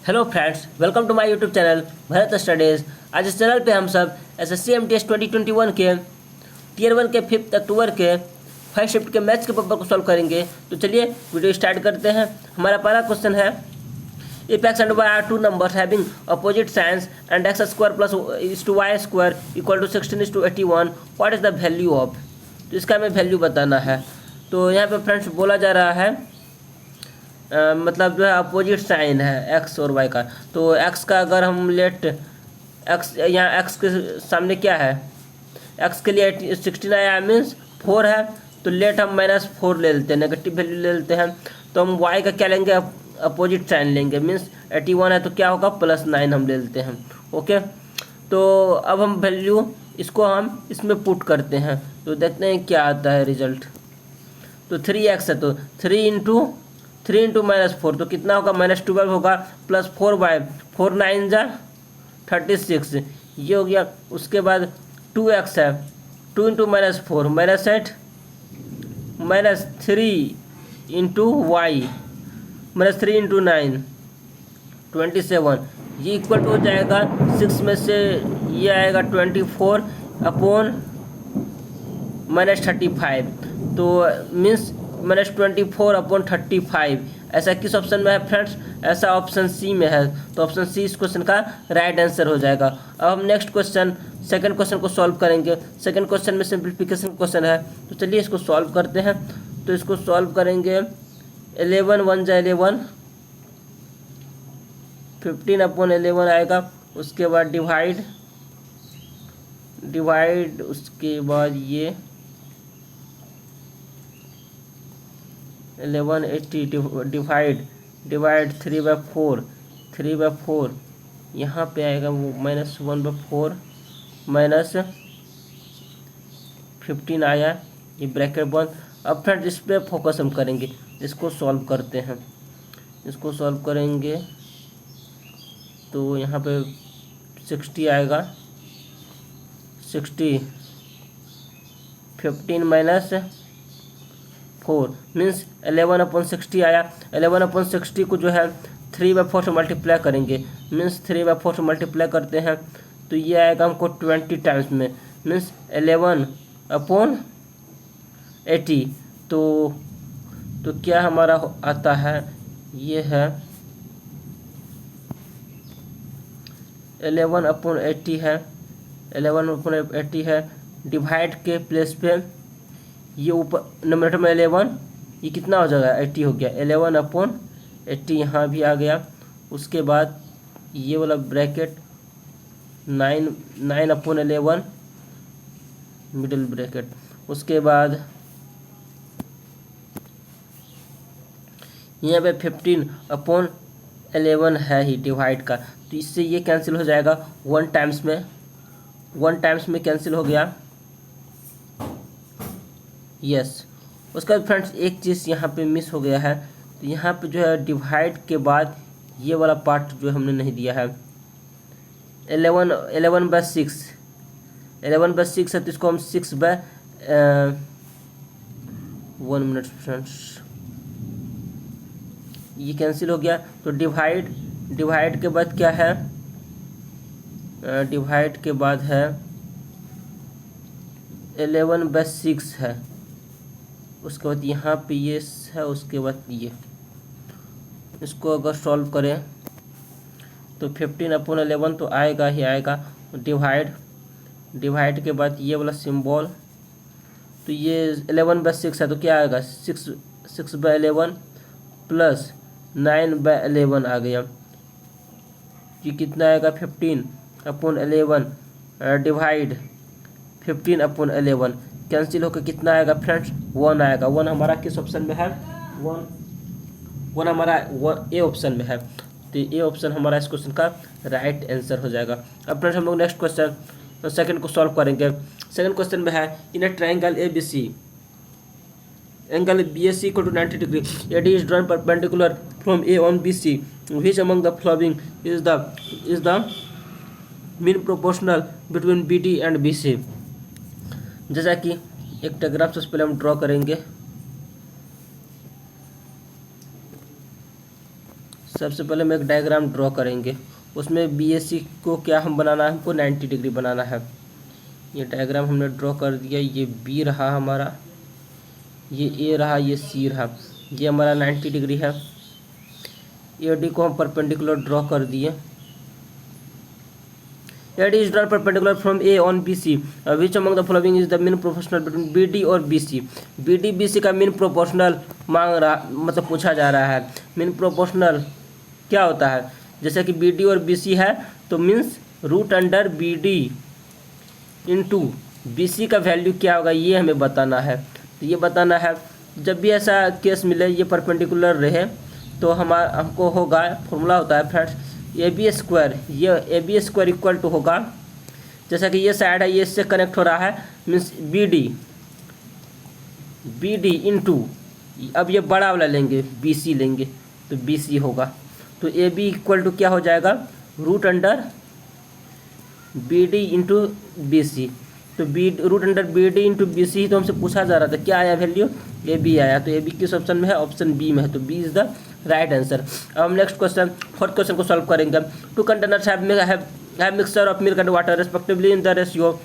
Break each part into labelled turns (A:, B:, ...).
A: Hello friends, welcome to my YouTube channel Bharat studies. आज इस channel पे हम सब एसएससी एमटीएस 2021 के टीयर 1 के 5 अक्टूबर के 5 शिफ्ट के मैथ्स के पेपर को सॉल्व करेंगे। तो चलिए वीडियो स्टार्ट करते हैं। हमारा पहला क्वेश्चन है, if x and y are two numbers having opposite signs and x square plus is two y square equal to 16:81, what is the value of. तो इसका हमें वैल्यू बताना है। तो यहाँ पे फ्रेंड्स बोला जा रहा है मतलब जो है अपोजिट साइन है एक्स और वाई का। तो एक्स का अगर हम लेट एक्स, यहाँ एक्स के सामने क्या है, एक्स के लिए 16 आया मीन्स 4 है, तो लेट हम -4 ले लेते हैं, नेगेटिव वैल्यू ले लेते हैं। तो हम वाई का क्या लेंगे, अपोजिट साइन लेंगे, मीन्स 81 है तो क्या होगा +9 हम ले लेते हैं। ओके, तो अब हम वैल्यू इसको हम इसमें पुट करते हैं तो देखते हैं क्या आता है रिजल्ट। तो 3x है तो 3 इंटू -4 तो कितना होगा, -12 होगा, प्लस 4y, 4 9 जा 36, ये हो गया। उसके बाद 2x है, 2 इंटू -4 -8, -3 इंटू y, -3 इंटू 9 27, ये इक्वल टू हो जाएगा 6 में से ये आएगा 24 अपॉन -35, तो मीन्स -24 अपॉन 35। ऐसा किस ऑप्शन में है फ्रेंड्स, ऐसा ऑप्शन सी में है। तो ऑप्शन सी इस क्वेश्चन का राइट आंसर हो जाएगा। अब हम नेक्स्ट क्वेश्चन, सेकंड क्वेश्चन को सॉल्व करेंगे। सेकंड क्वेश्चन में सिंप्लीफिकेशन क्वेश्चन है, तो चलिए इसको सॉल्व करते हैं। तो इसको सॉल्व करेंगे, 11 1 जा 11, 15 अपॉन 11 आएगा। उसके बाद डिवाइड, उसके बाद ये 1180 डिवाइड 3/4 यहाँ पे आएगा वो -1/4 -15 आया, ये ब्रैकेट बंद। अब फ्रेंड्स इस पर फोकस हम करेंगे, इसको सॉल्व करते हैं। इसको सॉल्व करेंगे तो यहाँ पे 60 आएगा, 60 15 -4 मीन्स 11/60 आया। 11/60 को जो है 3/4 से मल्टीप्लाई करेंगे, मीन्स 3/4 से मल्टीप्लाई करते हैं तो ये आएगा हमको 20 टाइम्स में, मीन्स 11/80। तो क्या हमारा आता है, ये है 11/80 है, 11/80 है। डिवाइड के प्लेस पे ये ऊपर नंबरेटर में 11, ये कितना हो जाएगा 80 हो गया, 11/80 यहाँ भी आ गया। उसके बाद ये वाला ब्रैकेट 9/11 मिडिल ब्रैकेट। उसके बाद यहाँ पे 15/11 है ही डिवाइड का, तो इससे ये कैंसिल हो जाएगा 1 टाइम्स में कैंसिल हो गया। यस। उसके बाद फ्रेंड्स एक चीज़ यहाँ पे मिस हो गया है, तो यहाँ पे जो है डिवाइड के बाद ये वाला पार्ट जो हमने नहीं दिया है, 11/6 है, तो इसको हम 1 मिनट फ्रेंड्स, ये कैंसिल हो गया। तो डिवाइड के बाद क्या है, डिवाइड के बाद है 11/6 है। उसके बाद यहाँ पे ये है, उसके बाद ये, इसको अगर सॉल्व करें तो 15/11 तो आएगा ही आएगा। डिवाइड के बाद ये वाला सिंबल, तो ये 11/6 है तो क्या आएगा 6/11 प्लस 9/11 आ गया। ये कितना आएगा 15/11 डिवाइड 15/11 कैंसिल होकर कितना आएगा फ्रेंड्स, 1 आएगा। 1 हमारा किस ऑप्शन में है, 1 हमारा ए ऑप्शन में है, तो ए ऑप्शन हमारा इस क्वेश्चन का राइट आंसर हो जाएगा। अब फ्रेंड्स हम लोग नेक्स्ट क्वेश्चन सेकंड को सॉल्व करेंगे। सेकंड क्वेश्चन में है, in a triangle ABC angle BAC equal to 90 degree, AD is drawn perpendicular from A on BC, which among the following is the mean proportional between BD and BC। जैसा कि एक diagram से पहले हम draw करेंगे। सबसे पहले हम एक डायग्राम ड्रॉ करेंगे। उसमें बीएससी को क्या हम बनाना है, हमको 90 डिग्री बनाना है। ये डायग्राम हमने ड्रॉ कर दिया। ये बी रहा हमारा, ये ए रहा, ये सी रहा, ये हमारा 90 डिग्री है। AD को हम परपेंडिकुलर ड्रॉ कर दिए। AD is drawn perpendicular from A on BC. Which among the following is the mean proportional between BD और BC? BD BC का मीन प्रोपोर्शनल मांग रहा, मतलब पूछा जा रहा है। मीन प्रोपोर्शनल क्या होता है? जैसे कि BD और BC है तो means root under BD into BC का वैल्यू क्या होगा, ये हमें बताना है। तो ये बताना है, जब भी ऐसा केस मिले ये परपेंडिकुलर रहे तो हमको होगा, फॉर्मूला होता है फ्रेंड्स AB स्क्वायर। ये AB स्क्वायर इक्वल टू होगा, जैसा कि ये साइड है ये इससे कनेक्ट हो रहा है, मीन्स BD इंटू, अब ये बड़ा वाला लेंगे BC लेंगे तो BC होगा। तो AB इक्वल टू क्या हो जाएगा, root under BD into BC। तो root under BD into BC ही तो हमसे पूछा जा रहा था, क्या आया वैल्यू, AB आया। तो AB किस ऑप्शन में है, ऑप्शन बी में है, तो B is the right answer. अब हम नेक्स्ट क्वेश्चन, फोर्थ क्वेश्चन को सॉल्व करेंगे। 2 containers have mixture of milk and water respectively in the ratio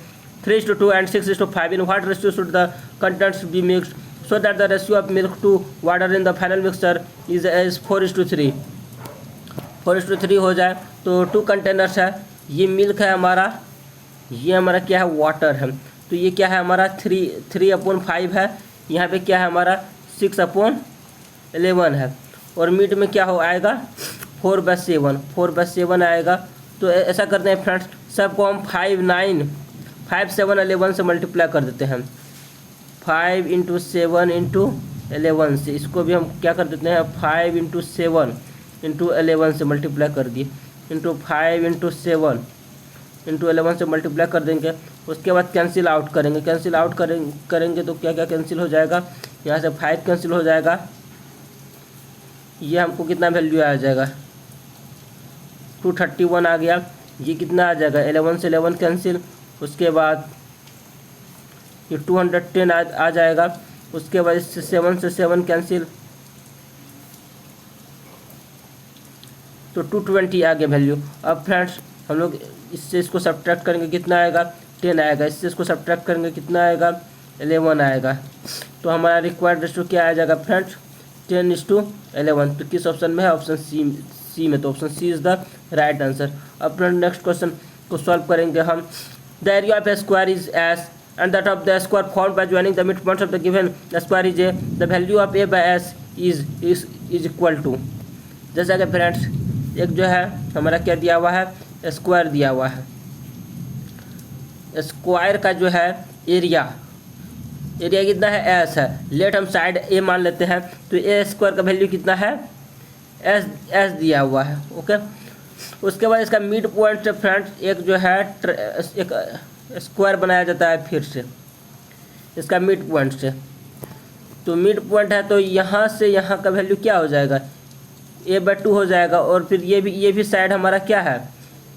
A: 3:2 and 6:5. In what ratio should the contents be mixed so that the ratio of milk to water in the final mixture is 4:3? 4:3 हो जाए तो 2 containers है, ये milk है हमारा, ये हमारा क्या है, वाटर है। तो ये क्या है हमारा 3/5 है, यहाँ पे क्या है हमारा 6/11 है, और मीट में क्या हो आएगा 4/7 आएगा। तो ऐसा करते हैं फ्रेंड्स, सबको हम 5 7 11 से मल्टीप्लाई कर देते हैं। 5 × 7 × 11 से, इसको भी हम क्या कर देते हैं 5 × 7 × 11 से मल्टीप्लाई कर दिए, इंटू 5 × 7 × 11 से मल्टीप्लाई कर देंगे। उसके बाद कैंसिल आउट करेंगे, कैंसिल आउट करेंगे तो क्या क्या कैंसिल हो जाएगा, यहाँ से 5 कैंसिल हो जाएगा, ये हमको कितना वैल्यू आ जाएगा 231 आ गया। ये कितना आ जाएगा 11 से 11 कैंसिल, उसके बाद ये 210 आ जाएगा। उसके बाद इससे 7 से 7 कैंसिल, तो 220 आ गया वैल्यू। अब फ्रेंड्स हम लोग इससे इसको सब्ट्रैक्ट करेंगे, कितना आएगा 10 आएगा। इससे इसको सब्ट्रैक्ट करेंगे, कितना आएगा 11 आएगा। तो हमारा रिक्वायर्ड रेशियो क्या आ जाएगा फ्रेंड्स 10:11। तो किस ऑप्शन में है, ऑप्शन सी में। तो option C is the right answer. अब फ्रेंड नेक्स्ट क्वेश्चन को सॉल्व करेंगे हम। The area of a square is s and that of the square formed by joining the mid points of the given square is a, the value of a by s is equal to. जैसा कि friends एक जो है हमारा क्या दिया हुआ है, स्क्वायर दिया हुआ है। स्क्वायर का जो है एरिया कितना है, एस है। लेट हम साइड ए मान लेते हैं, तो ए स्क्वायर का वैल्यू कितना है, एस दिया हुआ है। ओके, उसके बाद इसका मिड पॉइंट से फ्रेंड्स एक जो है एक स्क्वायर बनाया जाता है फिर से इसका मिड पॉइंट से। तो मिड पॉइंट है तो यहाँ से यहाँ का वैल्यू क्या हो जाएगा, a/2 हो जाएगा। और फिर ये भी साइड हमारा क्या है,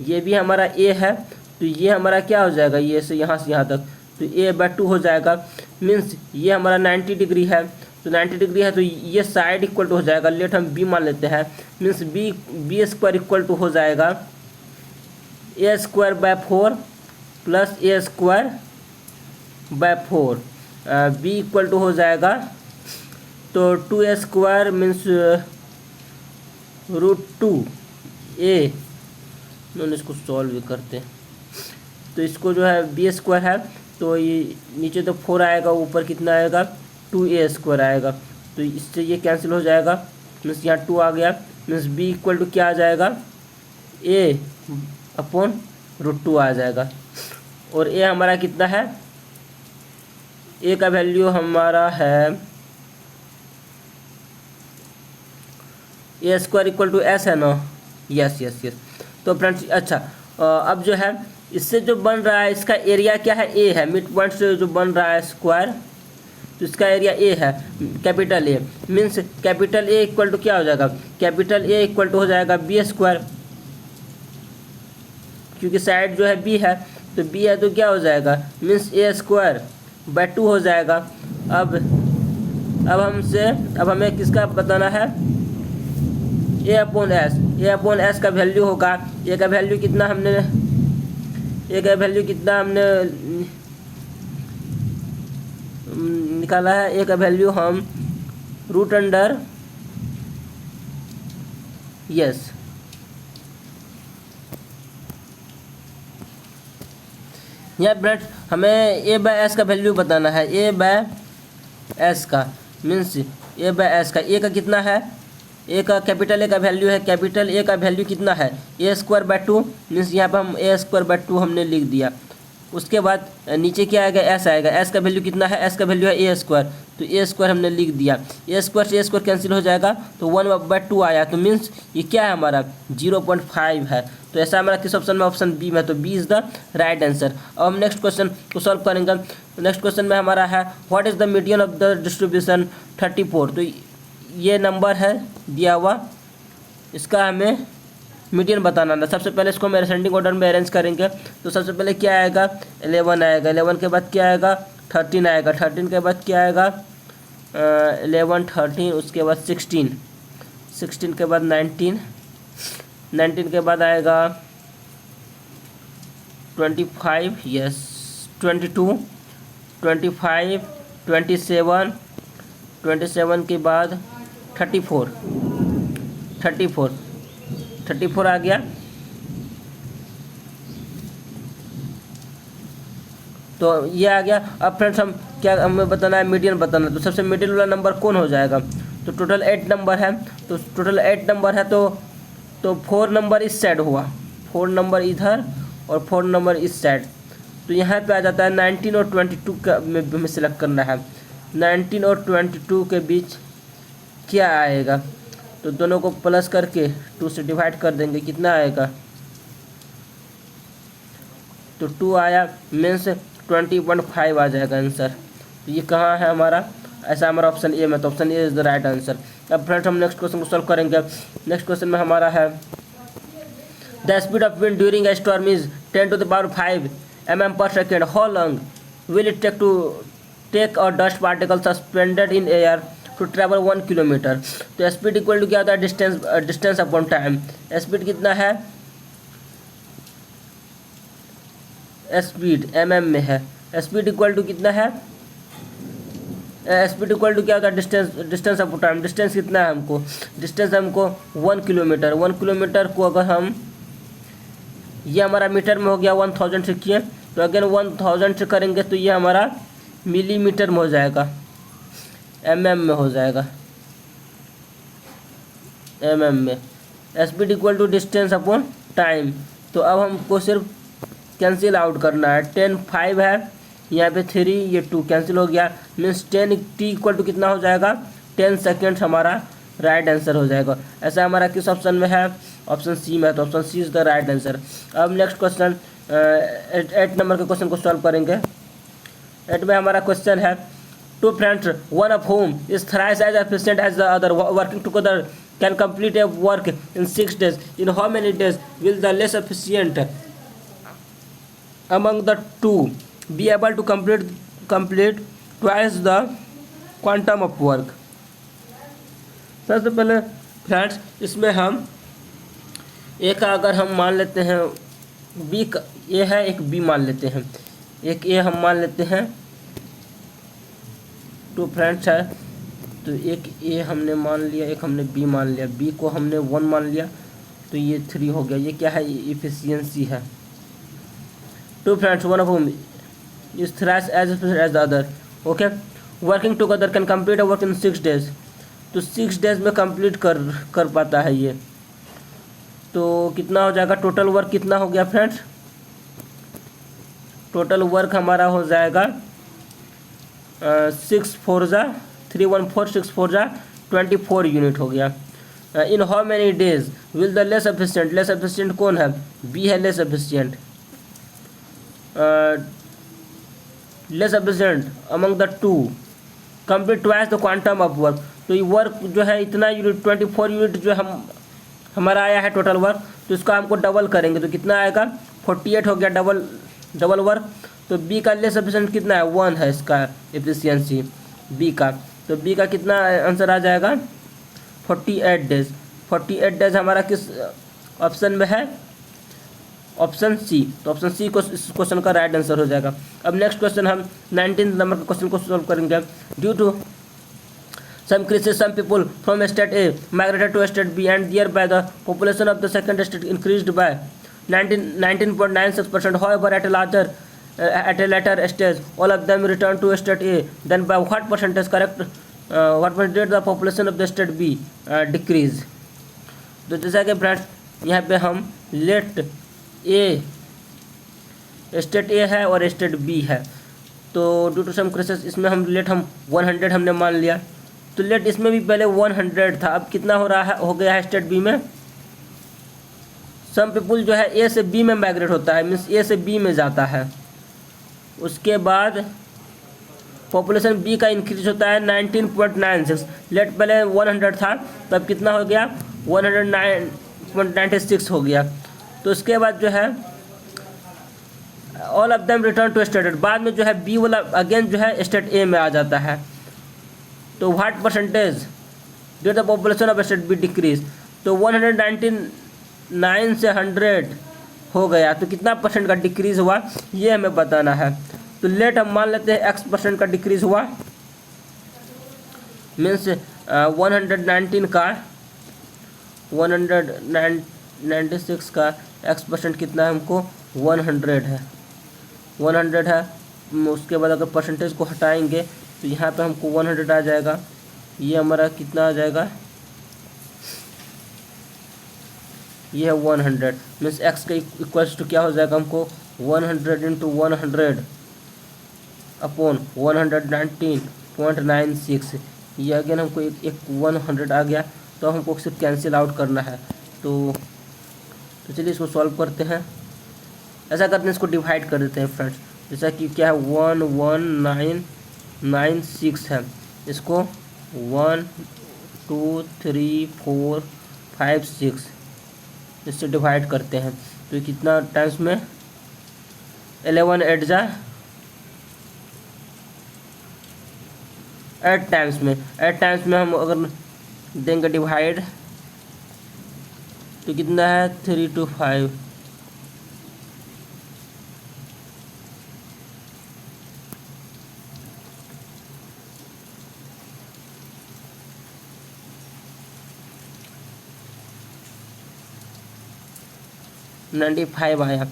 A: ये भी हमारा ए है, तो ये हमारा क्या हो जाएगा, ये से यहाँ तक, तो a/2 हो जाएगा। मीन्स ये हमारा 90 डिग्री है, तो 90 डिग्री है तो ये साइड इक्वल टू हो जाएगा, लेट हम b मान लेते हैं। Means b square equal to हो जाएगा a²/4 plus a²/4। b equal to हो जाएगा तो 2a² मीन्स √2a। इसको सॉल्व भी करते हैं, तो इसको जो है b² है तो ये नीचे तो 4 आएगा, ऊपर कितना आएगा 2a² आएगा। तो इससे ये कैंसिल हो जाएगा, मीन्स यहाँ 2 आ गया। मीन्स b इक्वल टू क्या आ जाएगा, a/√2 आ जाएगा। और a हमारा कितना है, a का वैल्यू हमारा है a² इक्वल टू s है ना, यस। तो फ्रेंड्स अच्छा, अब जो है इससे जो बन रहा है इसका एरिया क्या है, ए है। मिड पॉइंट से जो बन रहा है स्क्वायर, तो इसका एरिया ए है, capital A. Means capital A equal to क्या हो जाएगा, कैपिटल ए इक्वल टू हो जाएगा b², क्योंकि साइड जो है b है, तो b है तो क्या हो जाएगा, मीन्स a²/2 हो जाएगा। अब हमें किसका बताना है, ए अपॉन एस का वैल्यू होगा, ए का वैल्यू कितना हमने निकाला है, ए का वैल्यू हम रूट अंडर यस यहाँ फ्रेंड्स हमें ए बाय एस का वैल्यू बताना है, ए बाय एस का मीन्स ए बाय एस का, ए का कितना है, ए का कैपिटल ए का वैल्यू है, कैपिटल ए का वैल्यू कितना है ए स्क्वायर बाय 2 मीन्स यहाँ पर हम ए स्क्वायर बाय 2 हमने लिख दिया। उसके बाद नीचे क्या आएगा, एस आएगा, एस का वैल्यू कितना है, एस का वैल्यू है ए स्क्वायर, तो ए स्क्वायर हमने लिख दिया, ए स्क्वायर से ए स्क्वायर कैंसिल हो जाएगा तो 1/2 आया, तो मीन्स ये क्या है हमारा 0.5 है। तो ऐसा हमारा किस ऑप्शन में, ऑप्शन बी में, तो B is the right answer. अब हम नेक्स्ट क्वेश्चन को सॉल्व करेंगे। नेक्स्ट क्वेश्चन में हमारा है what is the median of the distribution 34। तो ये नंबर है दिया हुआ, इसका हमें मीडियन बताना है। सबसे पहले इसको हम असेंडिंग ऑर्डर में अरेंज करेंगे। तो सबसे पहले क्या आएगा 11 आएगा, 11 के बाद क्या आएगा 13 आएगा, 13 के बाद क्या आएगा 11 13, उसके बाद 16, 16 के बाद 19, 19 के बाद आएगा 25 यस 22, 25 27, 27 के बाद 34 आ गया। तो ये आ गया। अब फ्रेंड्स हम क्या हमें बताना है, मीडियन बताना है। तो सबसे मिडिल वाला नंबर कौन हो जाएगा, तो टोटल 8 नंबर है, तो टोटल 8 नंबर है, तो 4 नंबर इस साइड हुआ, 4 नंबर इधर और 4 नंबर इस साइड। तो यहाँ पे आ जाता है 19 और 22 का में हमें सिलेक्ट करना है। 19 और 22 के बीच क्या आएगा, तो दोनों को प्लस करके 2 से डिवाइड कर देंगे, कितना आएगा, तो 2 आया, मीन्स 20.5 आ जाएगा आंसर। तो ये कहाँ है हमारा, ऐसा हमारा ऑप्शन ए में, तो option A is the right answer. अब फ्रेंड्स हम नेक्स्ट क्वेश्चन को सॉल्व करेंगे। नेक्स्ट क्वेश्चन में हमारा है the speed of wind during a storm is 10⁵ mm/s। How long will it take to take a dust particle suspended in air to travel 1 kilometre. तो speed equal to क्या होता है, distance upon time. Speed कितना है, speed mm में है, speed equal to कितना है, स्पीड इक्वल टू क्या होता है, डिस्टेंस अपॉन टाइम। डिस्टेंस कितना है हमको, डिस्टेंस हमको 1 किलोमीटर। 1 किलोमीटर को अगर हम, ये हमारा मीटर में हो गया, 1000 से किए, तो अगर 1000 से करेंगे तो ये हमारा मिलीमीटर में हो जाएगा, mm में हो जाएगा, mm में। Speed equal to distance upon time. तो अब हमको सिर्फ कैंसिल आउट करना है। 10 5 है, यहाँ पे 3, ये 2 कैंसिल हो गया, मीन्स 10 t इक्वल टू कितना हो जाएगा 10 सेकेंड्स हमारा राइट आंसर हो जाएगा। ऐसा हमारा किस ऑप्शन में है, ऑप्शन सी में है, तो option C is the right answer. अब नेक्स्ट क्वेश्चन 8 नंबर के क्वेश्चन को सॉल्व करेंगे। 8 में हमारा क्वेश्चन है two friends one of whom is thrice as efficient as the other working together can complete a work in 6 days। In how many days will the less efficient among the two be able to complete twice the quantum of work। सबसे पहले friends इसमें हम ए का अगर हम मान लेते हैं, बी का ए है, एक बी मान लेते हैं, एक ए हम मान लेते हैं, टू फ्रेंड्स है, तो एक ए हमने मान लिया, एक हमने बी मान लिया, बी को हमने 1 मान लिया, तो ये 3 हो गया। ये क्या है, इफिशियंसी है। Two friends one of whom is thrice as efficient as the other, okay, working together can complete a work in 6 days। तो 6 days में कंप्लीट कर पाता है ये। तो कितना हो जाएगा, टोटल वर्क कितना हो गया फ्रेंड्स, टोटल वर्क हमारा हो जाएगा 6 4 जा 314, 6 4 जा 24 यूनिट हो गया। In how many days will the less efficient, less efficient कौन है, बी है less efficient, less efficient among the two complete twice the quantum of work. तो ये वर्क जो है इतना यूनिट 24 यूनिट जो हमारा आया है टोटल वर्क, तो इसका हमको डबल करेंगे तो कितना आएगा 48 हो गया, डबल वर्क। तो बी का लेस एफिशिएंट कितना है 1 है इसका एफिशिएंसी बी का, तो बी का कितना आंसर आ जाएगा 48 डेज। 48 डेज हमारा किस ऑप्शन में है, ऑप्शन सी। तो ऑप्शन सी को इस क्वेश्चन का राइट आंसर हो जाएगा। अब नेक्स्ट क्वेश्चन हम 19 नंबर के क्वेश्चन को सॉल्व करेंगे। Due to some cases some people from state A migrated to state B and thereby the population of the second state increased by 19.96%. However, at a later stage all of them returned to state A. Then by what percentage what percentage did the population of the state B decrease? तो जैसा कि friends यहाँ पे हम late A state A है और state B है, तो ड्यू टू सम केसेस इसमें हम 100 हमने मान लिया। तो लेट इसमें भी पहले 100 था, अब कितना हो रहा है, हो गया है स्टेट बी में। सम पीपुल जो है ए से बी में माइग्रेट होता है, मीन्स ए से बी में जाता है। उसके बाद पॉपुलेशन बी का इंक्रीज होता है 19.96। लेट पहले 100 था, तो अब कितना हो गया 109.96 हो गया। तो उसके बाद जो है all of them return to state, बाद में जो है बी वाला अगेन जो है स्टेट ए में आ जाता है। तो what percentage did the population of state be decrease, तो 199 से 100 हो गया, तो कितना परसेंट का डिक्रीज हुआ ये हमें बताना है। तो लेट हम मान लेते हैं x% का डिक्रीज हुआ, मीन्स 119 का 196 का x% कितना है हमको 100 है, 100 है। उसके बाद अगर परसेंटेज को हटाएंगे तो यहाँ पे हमको 100 आ जाएगा। ये हमारा कितना आ जाएगा, ये है 100, मीन्स x का इक्वल्स टू क्या हो जाएगा हमको 100 इंटू 100 अपॉन 119.96। ये अगेन हमको एक 100 आ गया, तो हमको सिर्फ कैंसिल आउट करना है। तो चलिए इसको सॉल्व करते हैं। ऐसा करते हैं, इसको डिवाइड कर देते हैं फ्रेंड्स। जैसा कि क्या है 11996 है, इसको 1 2 3 4 5 6 इससे डिवाइड करते हैं। तो कितना टाइम्स में 11 8 टाइम्स में, 8 टाइम्स में हम अगर देंगे डिवाइड तो कितना है 325। आया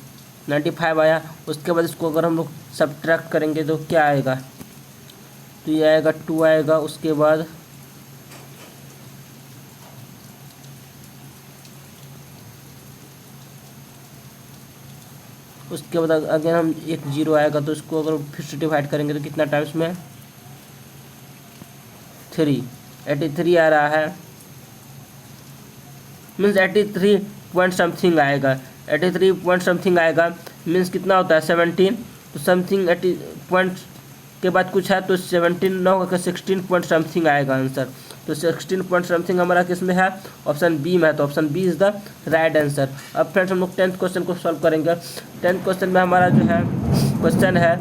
A: 95 आया। उसके बाद इसको अगर हम लोग सब्ट्रैक्ट करेंगे तो क्या आएगा, तो ये आएगा 2 आएगा। उसके बाद अगर हम एक 0 आएगा, तो इसको अगर फिर से डिवाइड करेंगे तो कितना टाइम्स में 83 आ रहा है, मीन्स 83 पॉइंट समथिंग आएगा। 83 पॉइंट समथिंग आएगा मीन्स कितना होता है 17। तो समथिंग 80 पॉइंट के बाद कुछ है, तो 17 ना होकर 16 पॉइंट समथिंग आएगा आंसर। तो 16 पॉइंट समथिंग हमारा किस में है, ऑप्शन बी में है। तो option B is the right answer. अब फ्रेंड्स हम लोग 10th क्वेश्चन को सॉल्व करेंगे। 10th क्वेश्चन में हमारा जो है क्वेश्चन है,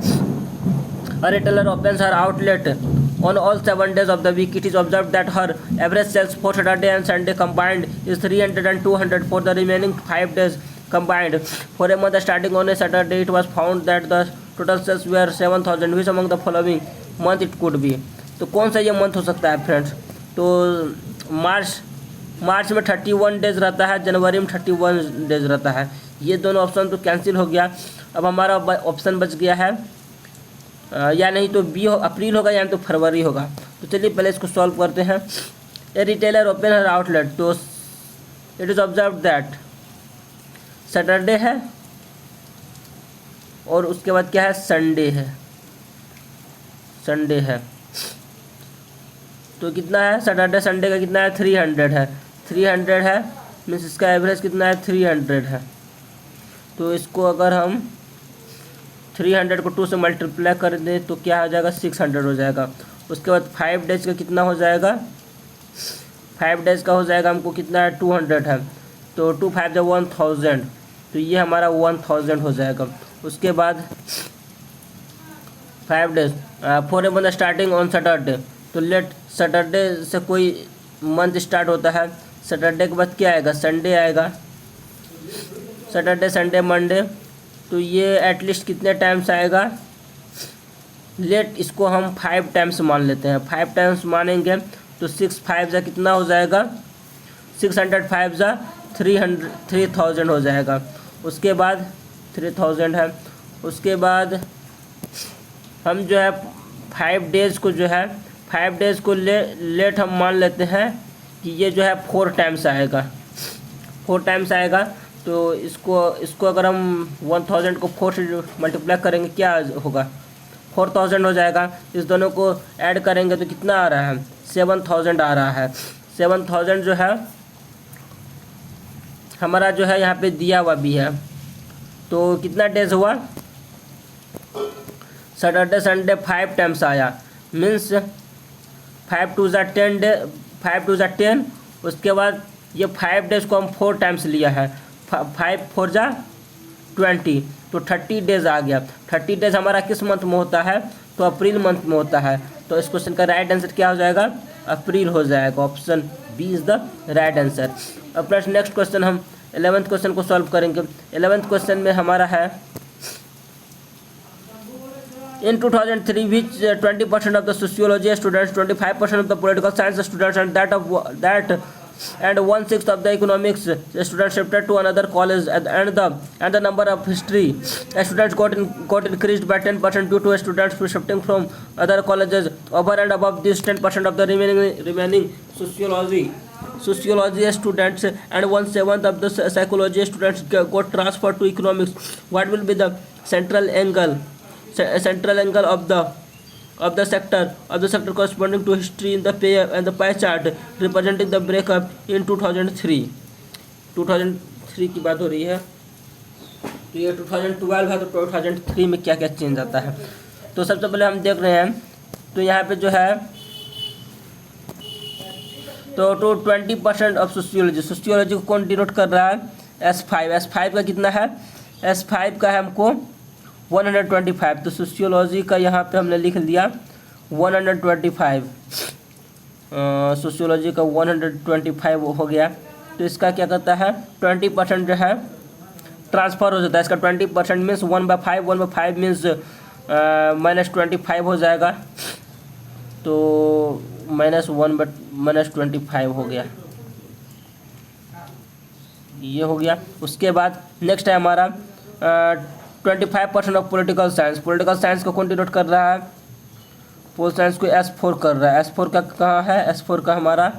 A: a retailer opens her outlet on all 7 days of the week. It is observed that her average sales for Saturday and Sunday combined is 300 and 200 for the remaining 5 days combined. For a month starting on a Saturday, it was found that the total sales were 7,000. Which among the following month it could be? तो कौन सा ये month हो सकता है friends? तो मार्च में 31 days रहता है, जनवरी में 31 डेज रहता है। ये दोनों ऑप्शन तो कैंसिल हो गया। अब हमारा ऑप्शन बच गया है या नहीं तो बी अप्रैल होगा या तो फरवरी होगा। तो चलिए पहले इसको सॉल्व करते हैं। ए रिटेलर ओपन हर आउटलेट, तो it is observe that Saturday है और उसके बाद क्या है संडे है। तो कितना है सैटरडे संडे का कितना है 300 है, 300 है मीन्स इसका एवरेज कितना है 300 है। तो इसको अगर हम 300 को 2 से मल्टीप्लाई कर दें तो क्या हो जाएगा 600 हो जाएगा। उसके बाद 5 डेज का कितना हो जाएगा, 5 डेज का हो जाएगा हमको कितना है 200 है, तो 2 5 जो 1000, तो ये हमारा 1000 हो जाएगा। उसके बाद 5 days for a month starting on Saturday, तो लेट सैटरडे से कोई मंथ स्टार्ट होता है सैटरडे के बाद क्या आएगा, संडे आएगा, सैटरडे संडे मंडे। तो ये एटलीस्ट कितने टाइम्स आएगा, लेट इसको हम 5 टाइम्स मान लेते हैं। 5 टाइम्स मानेंगे तो 6 5 जा कितना हो जाएगा, 605 जा 3000 हो जाएगा। उसके बाद 3000 है। उसके बाद हम जो है 5 डेज़ को जो है 5 डेज़ को लेट हम मान लेते हैं कि ये जो है 4 टाइम्स आएगा, 4 टाइम्स आएगा। तो इसको अगर हम 1000 को 4 से मल्टीप्लाई करेंगे क्या होगा, 4000 हो जाएगा। इस दोनों को ऐड करेंगे तो कितना आ रहा है, 7000 आ रहा है। 7000 जो है हमारा जो है यहाँ पे दिया हुआ भी है। तो कितना डेज हुआ, सैटरडे संडे 5 टाइम्स आया, मीन्स 5 2 ज़ा 10 डे, 5 2 ज़ा 10। उसके बाद ये 5 डेज़ को हम 4 टाइम्स लिया है, 5 4 ज़ा 20, तो 30 डेज़ आ गया। 30 डेज़ हमारा किस मंथ में होता है, तो अप्रैल मंथ में होता है। तो इस क्वेश्चन का राइट आंसर क्या हो जाएगा, अप्रैल हो जाएगा। Option B is the right answer. अब नेक्स्ट क्वेश्चन हम 11th क्वेश्चन को सॉल्व करेंगे। 11th क्वेश्चन में हमारा है, in 2003 which 20% of the sociology students, 25% of the political science students and and 1/6 of the economics students shifted to another college, and the number of history students got increased by 10% due to students shifting from other colleges. Over and above this 10% of the remaining sociology students and 1/7 of the psychology students got transferred to economics. What will be the central angle of the sector corresponding to history in the pie chart representing the breakup in 2003? 2003 की बात हो रही है, तो ये 2012 है, तो 2003 में क्या क्या चेंज आता है। तो सबसे पहले हम देख रहे हैं, तो यहाँ पे जो है तो 20% ऑफ सोशियोलॉजी को कौन डिनोट कर रहा है, S5 का कितना है, S5 का है हमको 125। तो सोशियोलॉजी का यहाँ पे हमने लिख दिया 125, सोशियोलॉजी का 125 हो गया। तो इसका क्या करता है, 20% जो है ट्रांसफ़र हो जाता है। इसका 20% मीन्स 1/5, 1/5 मीन्स -25 हो जाएगा। तो -1/-25 हो गया, ये हो गया। उसके बाद नेक्स्ट है हमारा 25% ऑफ पॉलिटिकल साइंस को कौन डिनोट कर रहा है, पोल साइंस को S4 कर रहा है। S4 का कहाँ है, S4 का हमारा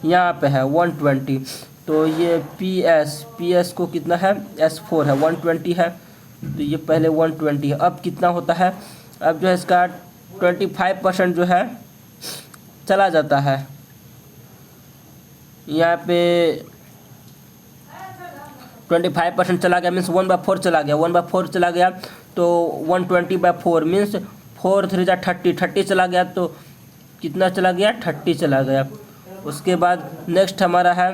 A: यहाँ पे है 120। तो ये PS को कितना है, S4 है, 120 है। तो ये पहले 120 है, अब कितना होता है, अब जो है इसका 25% जो है चला जाता है। यहाँ पे 25% चला गया, मीन्स 1/4 चला गया, 1/4 चला गया। तो 120/4 मीन्स 4 3 जा 30 चला गया। तो कितना चला गया, 30 चला गया। उसके बाद नेक्स्ट हमारा है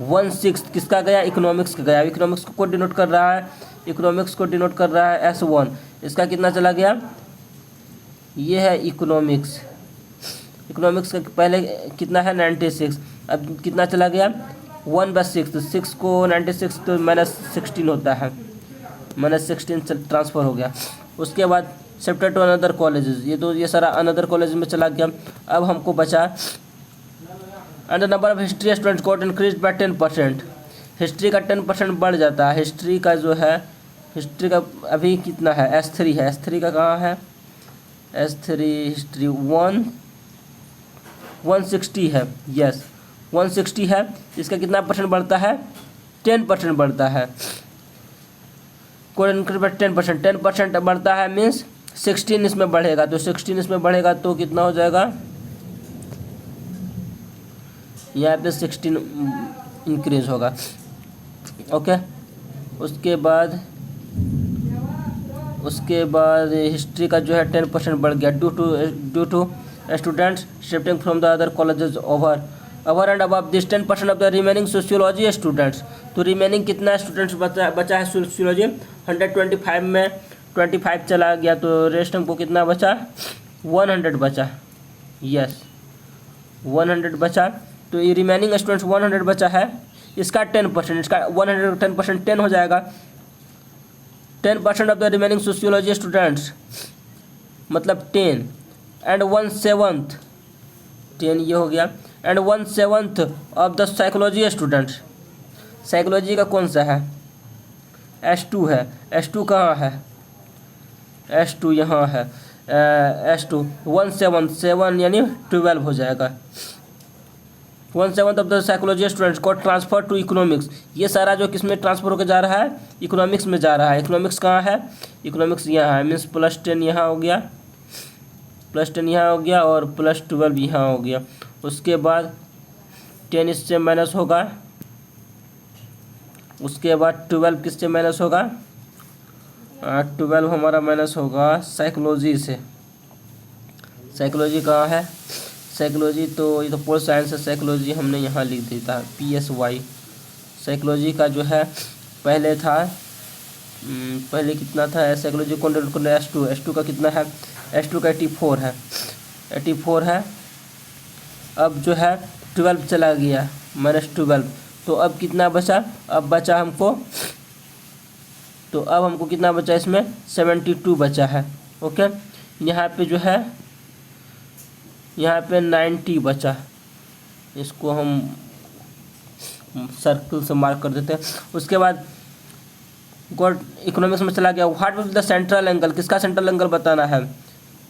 A: 1/6 किसका गया, इकोनॉमिक्स का गया। इकोनॉमिक्स को डिनोट कर रहा है, इकोनॉमिक्स को डिनोट कर रहा है S1। इसका कितना चला गया, ये है इकोनॉमिक्स का पहले कितना है 96, अब कितना चला गया 1/6। तो 6 को 96 तो -16 होता है, -16 ट्रांसफ़र हो गया। उसके बाद शिफ्टेड टू अनदर कॉलेजेस, ये सारा अनदर कॉलेज में चला गया। अब हमको बचा and the number of history students got increase by 10%। History का 10% बढ़ जाता है। हिस्ट्री का जो है, हिस्ट्री का अभी कितना है, S3 है। S3 का कहाँ है, S3 हिस्ट्री 160 है, यस 160 है। इसका कितना परसेंट बढ़ता है, 10% बढ़ता है। कोड इंक्रीज बाय 10% बढ़ता है, मीन्स 16 इसमें बढ़ेगा। तो 16 इसमें बढ़ेगा तो कितना हो जाएगा, यहाँ पे 16 इंक्रीज होगा। ओके, उसके बाद हिस्ट्री का जो है 10% बढ़ गया due to students shifting from the other colleges over and above this 10% of the remaining sociology students. तो रिमेनिंग कितना स्टूडेंट्स बचा है सोशियोलॉजी, 125 में 25 चला गया। तो रेस्ट हमको कितना बचा, 100 बचा, यस 100 बचा। तो तो ये रिमेनिंग स्टूडेंट्स 100 बचा है, इसका 10%, इसका 100 का 10% 10 हो जाएगा। 10% of the remaining sociology students मतलब 10 एंड 1/7 10 ये हो गया, and 1/7 of the psychology students. Psychology का कौन सा है? S2 है। S2 कहाँ है? S2 यहाँ है। S2 1/7 यानी 12 हो जाएगा। 1/7 ऑफ द साइकोलॉजी स्टूडेंट्स को ट्रांसफर टू इकोनॉमिक्स। ये सारा जो किस में ट्रांसफर होकर जा रहा है? इकोनॉमिक्स में जा रहा है। इकोनॉमिक्स कहाँ है? इकोनॉमिक्स यहाँ है, मीन्स +10 यहाँ हो गया, +10 यहाँ हो गया और +12 यहाँ हो गया। उसके बाद 10 इससे माइनस होगा, उसके बाद 12 किससे माइनस होगा? 12 हमारा माइनस होगा साइकोलॉजी से। साइकोलॉजी कहाँ है? साइकोलॉजी तो ये तो पोल साइंस है, साइकोलॉजी हमने यहाँ लिख दिया था PSY। साइकोलॉजी का जो है पहले था, पहले कितना था साइकोलॉजी कौन S2 का कितना है? S2 का 84 है, 84 है। अब जो है 12 चला गया, -12, तो अब कितना बचा? अब बचा हमको, तो अब हमको कितना बचा इसमें? 72 बचा है। ओके, यहाँ पे जो है यहाँ पे 90 बचा, इसको हम सर्कल से मार्क कर देते हैं। उसके बाद गॉड इकोनॉमिक्स में चला गया। What will the central angle? किसका सेंट्रल एंगल बताना है?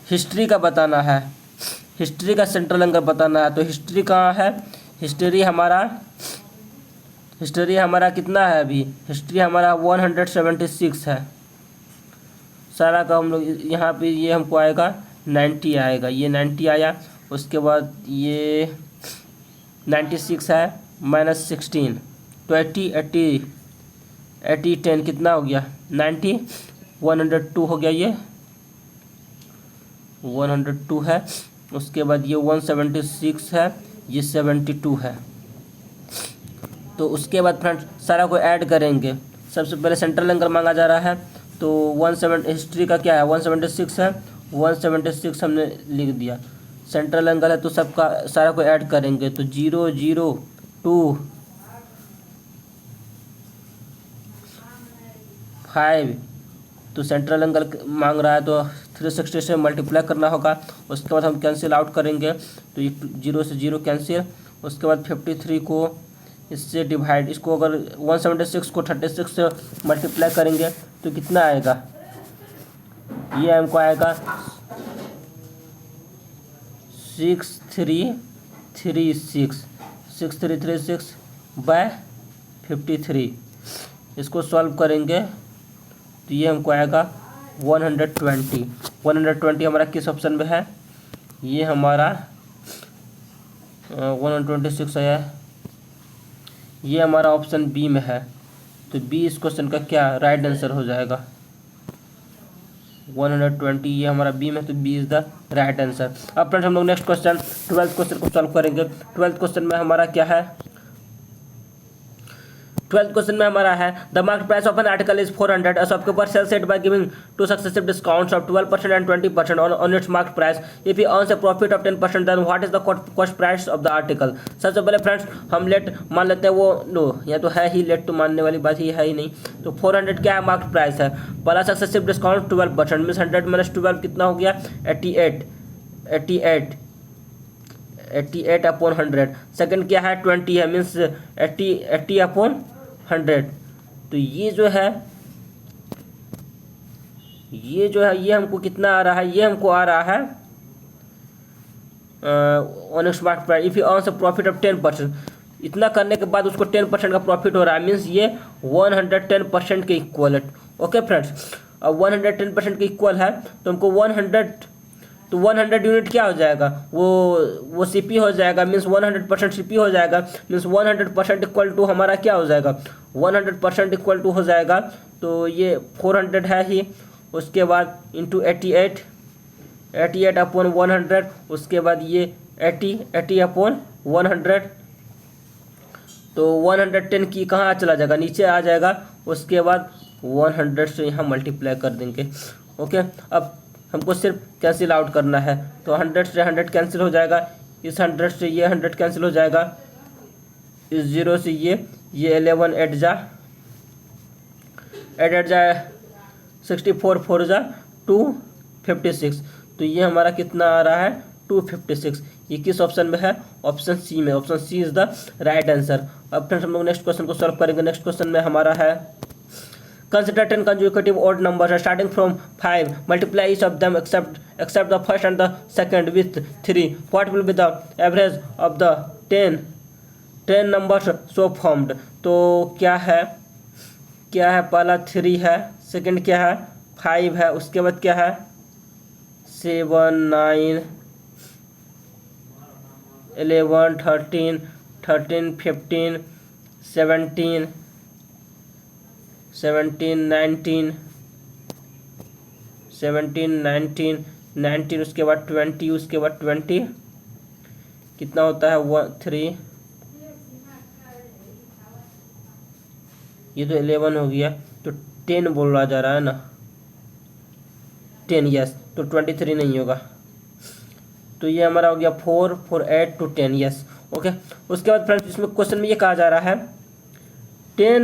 A: हिस्ट्री का बताना है, हिस्ट्री का सेंट्रल एंगल बताना है। तो हिस्ट्री कहाँ है? हिस्ट्री हमारा कितना है अभी? हिस्ट्री हमारा 176 है। सारा का हम लोग यहाँ पे ये हमको आएगा 90 आएगा, ये 90 आया। उसके बाद ये 96 है, -16 तो 80 10 कितना हो गया? 90, 102 हो गया, ये 102 है। उसके बाद ये 176 है, ये 72 है। तो उसके बाद फ्रेंड्स सारा को ऐड करेंगे। सबसे पहले सेंट्रल एंगल मांगा जा रहा है, तो 17 हिस्ट्री का क्या है? 176 है, 176 हमने लिख दिया। सेंट्रल एंगल है तो सबका सारा को ऐड करेंगे, तो 0 0 2 5, तो सेंट्रल एंगल मांग रहा है तो 360 से मल्टीप्लाई करना होगा। उसके बाद हम कैंसिल आउट करेंगे, तो ये 0 से 0 कैंसिल। उसके बाद 53 को इससे डिवाइड, इसको अगर 176 को 36 से मल्टीप्लाई करेंगे तो कितना आएगा? ये हमको आएगा 6336/53। इसको सॉल्व करेंगे तो ये हमको आएगा 120 हमारा किस ऑप्शन में है? ये हमारा 126 आया, ये हमारा ऑप्शन बी में है। तो बी इस क्वेश्चन का क्या राइट आंसर हो जाएगा? 120 ये हमारा बी में, तो B is the right answer. अब फ्रेंड्स हम लोग नेक्स्ट क्वेश्चन 12th क्वेश्चन को सॉल्व करेंगे। 12th क्वेश्चन में हमारा क्या है? 12th क्वेश्चन में हमारा है the market price of an article is 400 a shopkeeper sells it by giving two successive discounts of 12% and 20% on its market price. If he earns a profit of 10%, then what is the cost price of the article? सबसे पहले friends हम late मान लेते हैं, वो no या तो है ही, लेट तो मानने वाली बात ही है ही नहीं। तो 400 क्या है? मार्केट प्राइस है। पहला सक्सेसिव डिस्काउंट 12%, मीन्स 100 - 12 कितना हो गया? 88 अपॉन 100। सेकेंड क्या है? 20 है, मीन्स 80 अपॉन 100। तो ये जो है ये हमको कितना आ रहा है? ये हमको आ रहा है on market price if you earns a profit of 10%। इतना करने के बाद उसको 10% का प्रॉफिट हो रहा है, मीन्स ये 110% के इक्वल है। ओके फ्रेंड्स, अब 110% के इक्वल है तो हमको 100 यूनिट क्या हो जाएगा? वो CP हो जाएगा, मीन्स 100% CP हो जाएगा, मीन्स 100% इक्वल टू हमारा क्या हो जाएगा? 100% इक्वल टू हो जाएगा। तो ये 400 है ही, उसके बाद इंटू 88 अपॉन 100, उसके बाद ये 80 अपॉन 100, तो 110 की कहाँ चला जाएगा? नीचे आ जाएगा। उसके बाद 100 से यहाँ मल्टीप्लाई कर देंगे। ओके, अब हमको सिर्फ कैंसिल आउट करना है, तो 100 से 100 कैंसिल हो जाएगा, इस 100 से ये 100 कैंसिल हो जाएगा, इस 0 से ये 11 एट जा 64 4 जा 256। तो ये हमारा कितना आ रहा है 256। ये किस ऑप्शन में है? ऑप्शन सी में। Option C is the right answer. अब फ्रेंड्स हम लोग नेक्स्ट क्वेश्चन को सॉल्व करेंगे। नेक्स्ट क्वेश्चन में हमारा है consider 10 consecutive odd numbers starting from 5, multiply each of them except the first and the second with 3. What will be the average of the 10 numbers so formed? तो क्या है पहला 3 है, सेकंड क्या है 5 है, उसके बाद क्या है 7 9 11 13 15 17 19 उसके बाद 20, उसके बाद 20 कितना होता है 3, ये तो 11 हो गया, तो 10 बोला जा रहा है ना 10, यस। तो 23 नहीं होगा, तो ये हमारा हो गया 4 8 to 10, यस ओके। उसके बाद फ्रेंड्स इसमें क्वेश्चन में ये कहा जा रहा है 10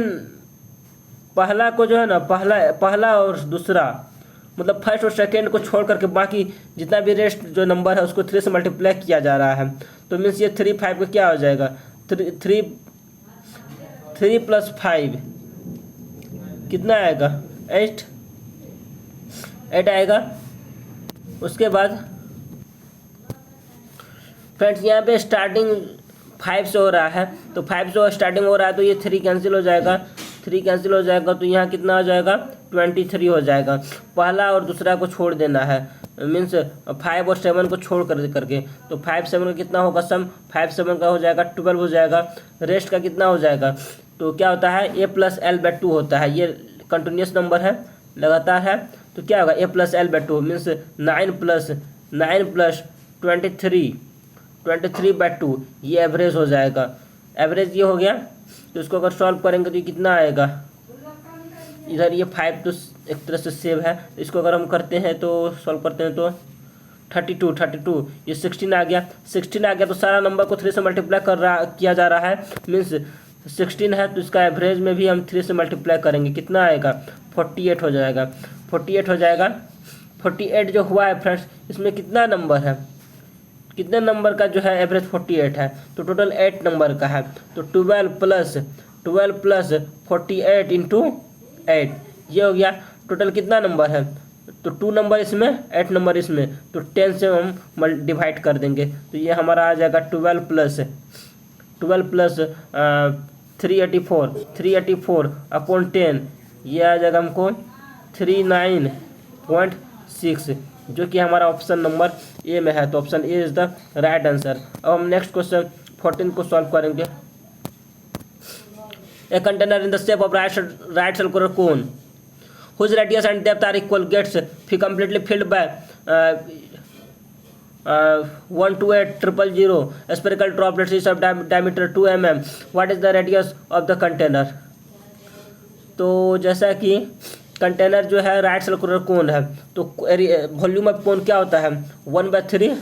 A: पहला को जो है ना पहला और दूसरा मतलब फर्स्ट और सेकेंड को छोड़ करके बाकी जितना भी रेस्ट जो नंबर है उसको 3 से मल्टीप्लाई किया जा रहा है। तो मीन्स ये 3 5 का क्या हो जाएगा 3 + 5 कितना आएगा 8 आएगा। उसके बाद फ्रेंड्स यहाँ पे स्टार्टिंग 5 से हो रहा है, तो 5 से स्टार्टिंग हो रहा है तो ये 3 कैंसिल हो जाएगा, 3 कैंसिल हो जाएगा, तो यहाँ कितना हो जाएगा 23 हो जाएगा। पहला और दूसरा को छोड़ देना है, मीन्स 5 और 7 को छोड़ करके, तो 5 7 का कितना होगा सम 5 7 का हो जाएगा 12 हो जाएगा। रेस्ट का कितना हो जाएगा, तो क्या होता है a + l/2 होता है, ये कंटिन्यूस नंबर है लगातार है, तो क्या होगा a + l/2 मीन्स 9 + 23/2 ये एवरेज हो जाएगा। एवरेज ये हो गया, तो इसको अगर सॉल्व करेंगे तो ये कितना आएगा, इधर ये 5 तो एक तरह से सेव है, इसको अगर हम करते हैं तो सॉल्व करते हैं तो 32 ये 16 आ गया, 16 आ गया, तो सारा नंबर को 3 से मल्टीप्लाई किया जा रहा है, मीन्स 16 है तो इसका एवरेज में भी हम 3 से मल्टीप्लाई करेंगे, कितना आएगा 48 हो जाएगा। 48 जो हुआ है फ्रेंड्स, इसमें कितना नंबर है, कितने नंबर का जो है एवरेज 48 है, तो टोटल 8 नंबर का है, तो 12 + 48 × 8 ये हो गया। टोटल कितना नंबर है, तो 2 नंबर इसमें 8 नंबर इसमें, तो 10 से हम डिवाइड कर देंगे, तो ये हमारा आ जाएगा 12 + 384/10, ये आ जाएगा हमको 39.6, जो कि हमारा ऑप्शन नंबर ए में है, तो option A is the right answer. अब हम नेक्स्ट क्वेश्चन 14 को सॉल्व करेंगे। A container in the shape of right circular cone whose radius and depth are equal gets completely filled by 128,000 spherical droplets each of diameter 2 mm. What is the radius of the container? तो जैसा कि container जो है right circular cone है, तो volume of cone क्या होता है 1/3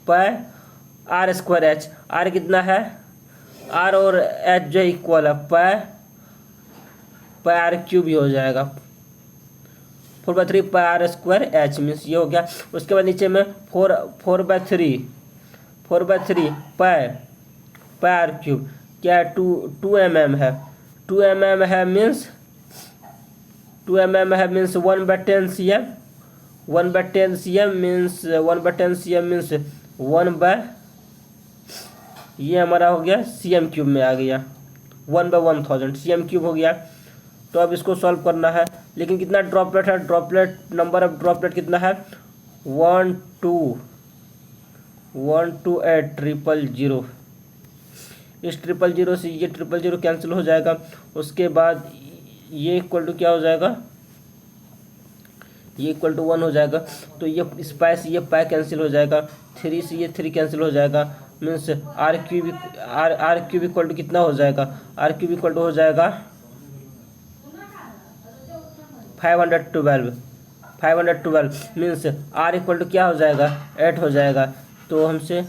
A: पाई r²h। r कितना है, r और h जो इक्वल है पाई r³ ही हो जाएगा, 4/3 पाई r²h मीन्स ये हो गया। उसके बाद नीचे में 4/3 पाई r³ क्या है 2 mm है, 2 mm है मीन्स 1/10 cm, 1/10 cm मीन्स 1/, ये हमारा हो गया cm³ में आ गया, 1/1000 cm³ हो गया। तो अब इसको सॉल्व करना है, लेकिन कितना ड्रॉपलेट है, नंबर ऑफ ड्रॉपलेट कितना है 128,000। इस 000 से ये 000 कैंसिल हो जाएगा। उसके बाद ये इक्वल टू क्या हो जाएगा, ये इक्वल टू 1 हो जाएगा, तो ये पाई से ये पाई कैंसिल हो जाएगा, 3 से ये 3 कैंसिल हो जाएगा, मीन्स r³ इक्वल टू कितना हो जाएगा, r³ इक्वल टू हो जाएगा 512 मीन्स r इक्वल टू क्या हो जाएगा 8 हो जाएगा। तो हमसे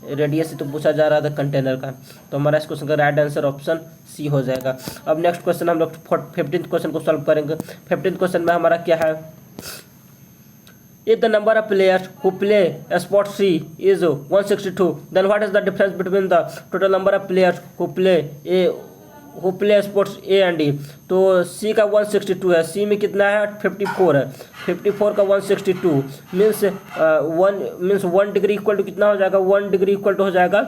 A: रेडियस से तो पूछा जा रहा था कंटेनर का, तो हमारा इस क्वेश्चन का राइट आंसर ऑप्शन सी हो जाएगा। अब नेक्स्ट क्वेश्चन हम लोग 15th क्वेश्चन को सॉल्व करेंगे। 15th क्वेश्चन में हमारा क्या है, if the number of players who play sport C is 162, then what is the difference between the total number of players who play sports A and D? तो C का 162 है, C में कितना है 54 है, 54 का 162 मीन्स 1 डिग्री इक्वल टू कितना हो जाएगा, 1 डिग्री इक्वल टू हो जाएगा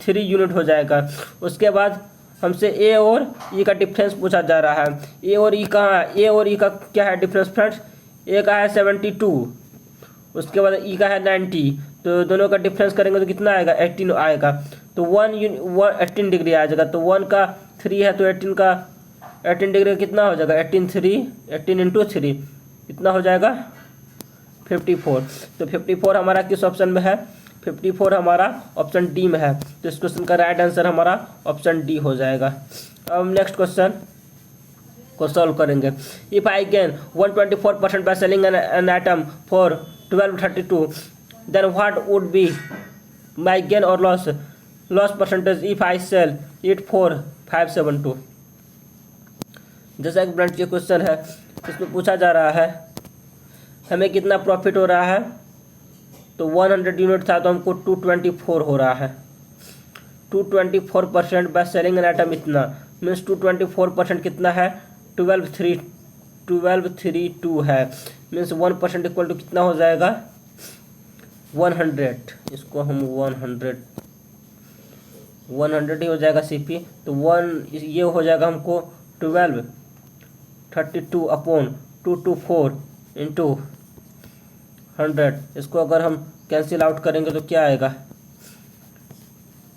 A: 3 यूनिट हो जाएगा। उसके बाद हमसे ए और ई का डिफरेंस पूछा जा रहा है। ए और ई का क्या है डिफरेंस फ्रेंड्स, ए का है 72, उसके बाद ई का है 90, तो दोनों का डिफरेंस करेंगे तो कितना आएगा 18 आएगा। तो 18 डिग्री आ जाएगा, तो 1 का 3 है तो 18 डिग्री कितना हो जाएगा 18 इंटू 3 कितना हो जाएगा 54। तो 54 हमारा किस ऑप्शन में है, 54 हमारा ऑप्शन डी में है। तो इस क्वेश्चन का राइट आंसर हमारा ऑप्शन डी हो जाएगा। अब नेक्स्ट क्वेश्चन को सॉल्व करेंगे। If I gain 124% by selling an item for 1232, then what would be my gain or loss percentage if I sell it for 572? जैसा कि फ्रेंड्स ये क्वेश्चन है, इसमें पूछा जा रहा है हमें कितना प्रॉफिट हो रहा है, तो 100 यूनिट था तो हमको 224 हो रहा है। 224% बाय सेलिंग एन आइटम इतना मीन्स 224% कितना है 1232 है, मीन्स 1% इक्वल टू कितना हो जाएगा 100। इसको हम 100 ही हो जाएगा सीपी, तो 1 ये हो जाएगा हमको 1232 अपॉन 224 इंटू 100। इसको अगर हम कैंसिल आउट करेंगे तो क्या आएगा,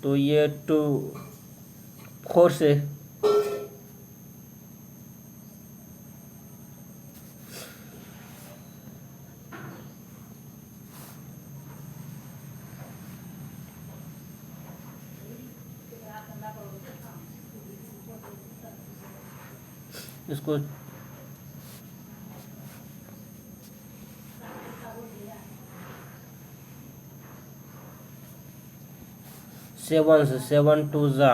A: तो ये 4 से इसको 7 2 जा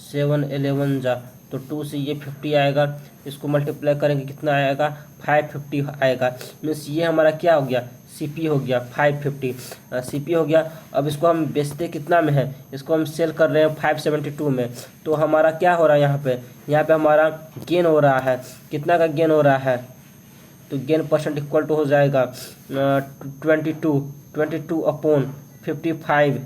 A: 7 11 जा, तो 2 से ये 50 आएगा, इसको मल्टीप्लाई करेंगे कितना आएगा 550 आएगा। मीन्स ये हमारा क्या हो गया सीपी हो गया 550 सीपी हो गया। अब इसको हम बेचते कितना में है, इसको हम सेल कर रहे हैं 572 में, तो हमारा क्या हो रहा है यहाँ पे हमारा गेन हो रहा है। कितना का गेन हो रहा है, तो गेन परसेंट इक्वल टू हो जाएगा 22 अपॉन 55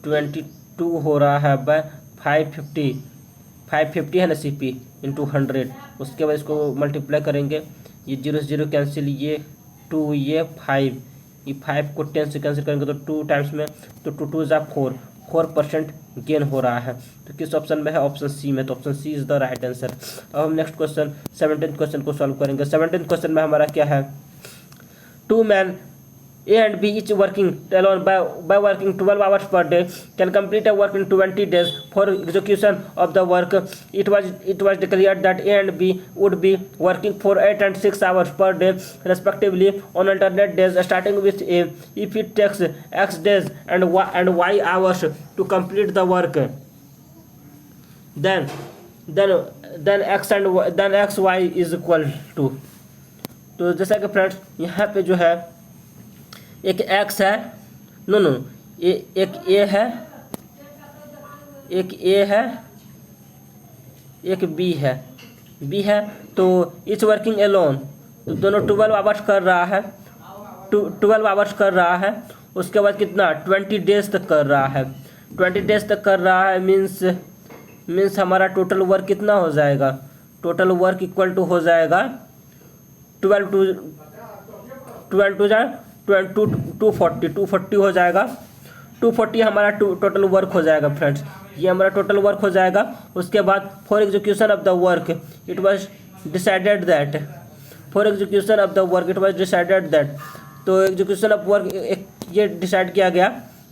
A: 22 हो रहा है बाय 550 है ना सीपी इंटू 100। उसके बाद इसको मल्टीप्लाई करेंगे, ये 0 से 0 कैंसिल, ये 2 ये 5, ये 5 को 10 से कैंसिल करेंगे तो 2 टाइम्स में, तो 2 2 जा 4% गेन हो रहा है। तो किस ऑप्शन में है, ऑप्शन सी में, तो option C is the right answer. अब हम नेक्स्ट क्वेश्चन 17th क्वेश्चन को सॉल्व करेंगे। 17th क्वेश्चन में हमारा क्या है, 2 men A and B each working alone by working 12 hours per day can complete a work in 20 days. For execution of the work, it was declared that A and B would be working for 8 and 6 hours per day respectively on alternate days, starting with A. If it takes X days and Y hours to complete the work, then X Y is equal to। तो जैसा कि friends यहाँ पे जो है एक x है, एक ए है, एक बी है, तो इच वर्किंग एलोन, तो दोनों 12 आवर्स कर रहा है, 12 आवर्स कर रहा है। उसके बाद कितना 20 डेज तक कर रहा है, 20 डेज तक कर रहा है मीन्स हमारा टोटल वर्क कितना हो जाएगा, टोटल वर्क इक्वल टू हो जाएगा 240 हो जाएगा। 240 हमारा टोटल वर्क हो जाएगा फ्रेंड्स, ये हमारा टोटल वर्क हो जाएगा। उसके बाद for execution of the work it was decided that, तो एग्जीक्यूशन ऑफ वर्क ये डिसाइड किया गया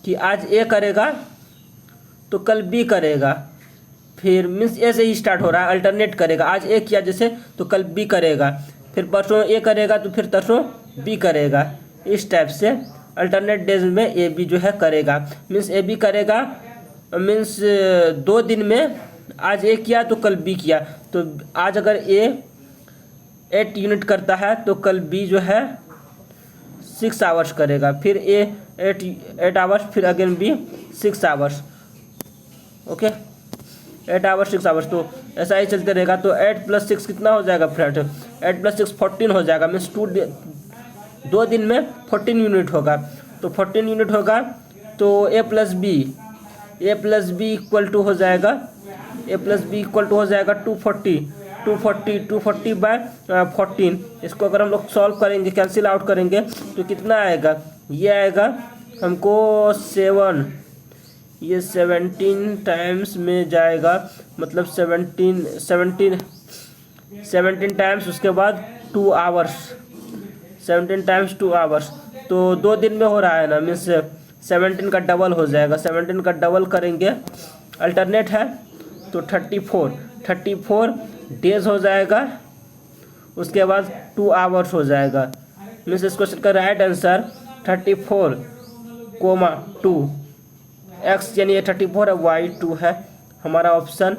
A: कि आज ए करेगा तो कल बी करेगा, फिर मीन्स ए से ही स्टार्ट हो रहा है, अल्टरनेट करेगा, आज ए किया जैसे तो कल बी करेगा, फिर परसों ए करेगा तो फिर तरसों बी करेगा। इस टाइप से अल्टरनेट डेज में ए बी जो है करेगा। मीन्स ए बी करेगा, मीन्स 2 दिन में आज ए किया तो कल बी किया। तो आज अगर ए 8 यूनिट करता है तो कल बी जो है 6 आवर्स करेगा, फिर ए 8 आवर्स, फिर again B 6 hours. Okay, 8 hours 6 hours, तो ऐसा ही चलते रहेगा। तो 8 + 6 कितना हो जाएगा फ्रेंड? 8 + 6 14 हो जाएगा। मीन्स 2 दिन में 14 यूनिट होगा। तो 14 यूनिट होगा तो ए प्लस बी इक्वल टू हो जाएगा, ए प्लस बी इक्वल टू हो जाएगा 240 बाय 14। इसको अगर हम लोग सॉल्व करेंगे, कैंसिल आउट करेंगे तो कितना आएगा? ये आएगा हमको 7, ये 17 टाइम्स में जाएगा, मतलब 17 टाइम्स, उसके बाद 2 आवर्स, 17 टाइम्स 2 आवर्स। तो 2 दिन में हो रहा है ना, मीन्स 17 का डबल हो जाएगा। 17 का डबल करेंगे, अल्टरनेट है तो 34 डेज हो जाएगा, उसके बाद 2 आवर्स हो जाएगा। मीन्स इस क्वेश्चन का राइट आंसर 34,2 एक्स, यानी ये 34 है, वाई 2 है हमारा ऑप्शन।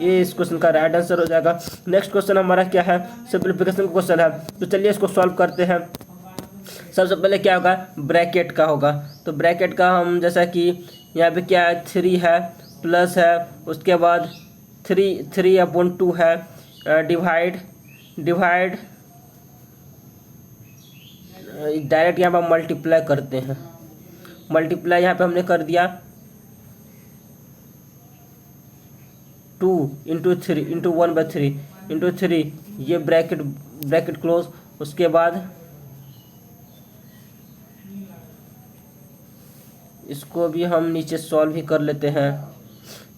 A: ये इस क्वेश्चन का राइट आंसर हो जाएगा। नेक्स्ट क्वेश्चन हमारा क्या है? सिंप्लीफिकेशन का क्वेश्चन है। तो चलिए इसको सॉल्व करते हैं। सबसे पहले क्या होगा? ब्रैकेट का होगा। तो ब्रैकेट का हम, जैसा कि यहाँ पे क्या है, 3 है, प्लस है, उसके बाद 3/2 है, डिवाइड डायरेक्ट यहाँ पर मल्टीप्लाई करते हैं। मल्टीप्लाई यहाँ पे हमने कर दिया 2 × 3 × 1/3 × 3, ये ब्रैकेट क्लोज। उसके बाद इसको भी हम नीचे सॉल्व ही कर लेते हैं।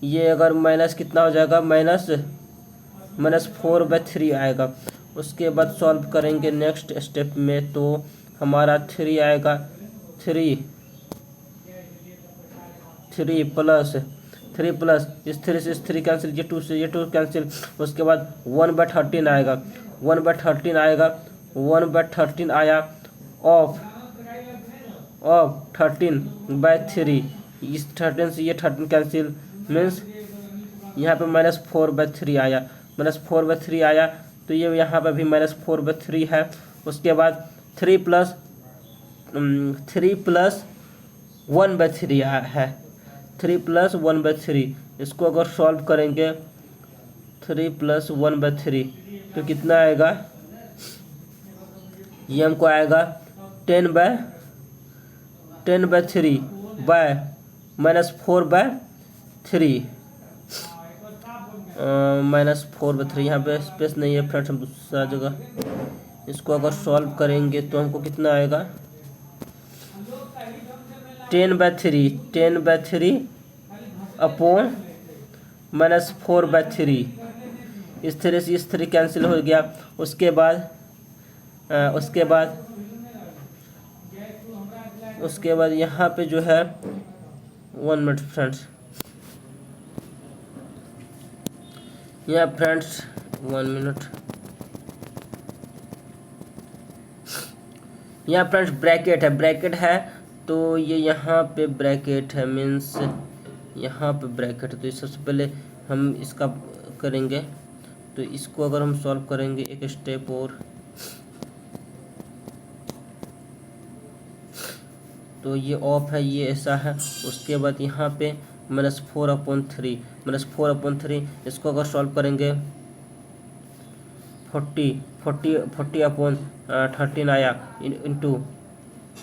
A: ये अगर माइनस कितना हो जाएगा? -4/3 आएगा। उसके बाद सॉल्व करेंगे नेक्स्ट स्टेप में, तो हमारा 3 आएगा, 3 प्लस इस 3 से इस 3 कैंसिल, ये 2 से ये 2 कैंसिल। उसके बाद 1/13 आएगा, 1/13 आया ऑफ 13/3। इस 13 से ये 13 कैंसिल, मीन्स यहाँ पे -4/3 आया, -4/3 आया। तो ये यहाँ पे भी -4/3 है। उसके बाद 3 + 1/3 है, 3 + 1/3। इसको अगर सॉल्व करेंगे 3 + 1/3 तो कितना आएगा? ये हमको आएगा 10/3 बाय -4/3, -4/3। यहाँ पे स्पेस नहीं है फ्रेंड्स, हम दूसरा जगह इसको अगर सॉल्व करेंगे तो हमको कितना आएगा? 10/3 अपॉन -4/3। इस तरह से इस 3 कैंसिल हो गया। उसके बाद यहाँ पे जो है 1 मिनट फ्रेंड्स, यहाँ फ्रेंड्स 1 मिनट, यहाँ फ्रेंड्स ब्रैकेट है। तो ये यहाँ पे ब्रैकेट है, मीन्स यहाँ पे ब्रैकेट। तो सबसे पहले हम इसका करेंगे, तो इसको अगर हम सॉल्व करेंगे एक स्टेप और, तो ये ऑफ है, ये ऐसा है। उसके बाद यहाँ पे -4/3 इसको अगर सॉल्व करेंगे 40/13 आया, इंटू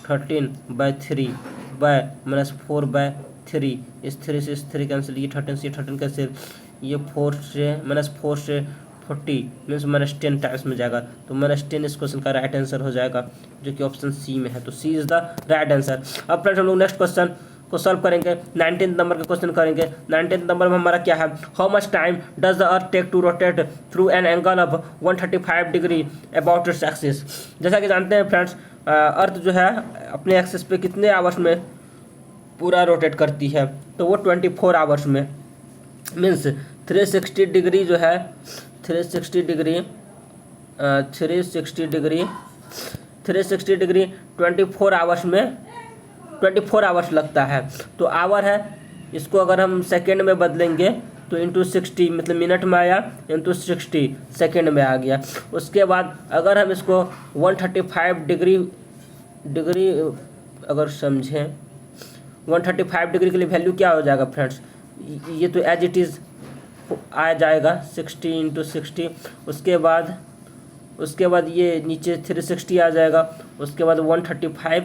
A: 13/3 बाय -4/3। इस 3 से इस 3 कैंसिल, ये 13 से 13 कैंसिल, ये 4 से -4 से 40 मीन्स -10 टाइम्स में जाएगा। तो -10 इस क्वेश्चन का राइट आंसर हो जाएगा, जो कि ऑप्शन सी में है। तो सी इज द राइट आंसर। अब फ्रेंड्स हम लोग नेक्स्ट क्वेश्चन को सॉल्व करेंगे। 19 नंबर का क्वेश्चन करेंगे। 19 नंबर में हमारा क्या है? How much time does the earth take to rotate through an angle of 135 degree about its axis. जैसा कि जानते हैं फ्रेंड्स, अर्थ जो है अपने एक्सिस पे कितने आवर्स में पूरा रोटेट करती है? तो वो 24 आवर्स में। मीन्स 360 डिग्री जो है, 360 डिग्री 360 डिग्री 24 आवर्स में 24 आवर्स लगता है। तो आवर है, इसको अगर हम सेकेंड में बदलेंगे तो इंटू 60 मतलब मिनट में आया, इंटू 60 सेकेंड में आ गया। उसके बाद अगर हम इसको 135 डिग्री अगर समझें 135 डिग्री के लिए वैल्यू क्या हो जाएगा फ्रेंड्स, ये तो एज इट इज़ आ जाएगा 60 इंटू 60। उसके बाद ये नीचे 360 आ जाएगा। उसके बाद 135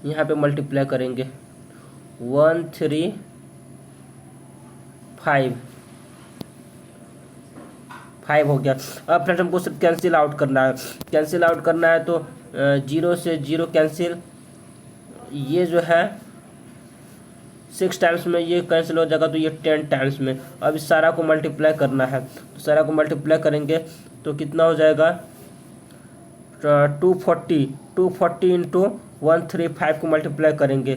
A: यहाँ पे मल्टीप्लाई करेंगे 135 हो गया। अब फ्रेंड्स हमको सिर्फ कैंसिल आउट करना है, तो 0 से 0 कैंसिल, ये जो है 6 टाइम्स में ये कैंसिल हो जाएगा, तो ये 10 टाइम्स में। अब इस सारा को मल्टीप्लाई करना है, तो सारा को मल्टीप्लाई करेंगे तो कितना हो जाएगा 240 इंटू 135 को मल्टीप्लाई करेंगे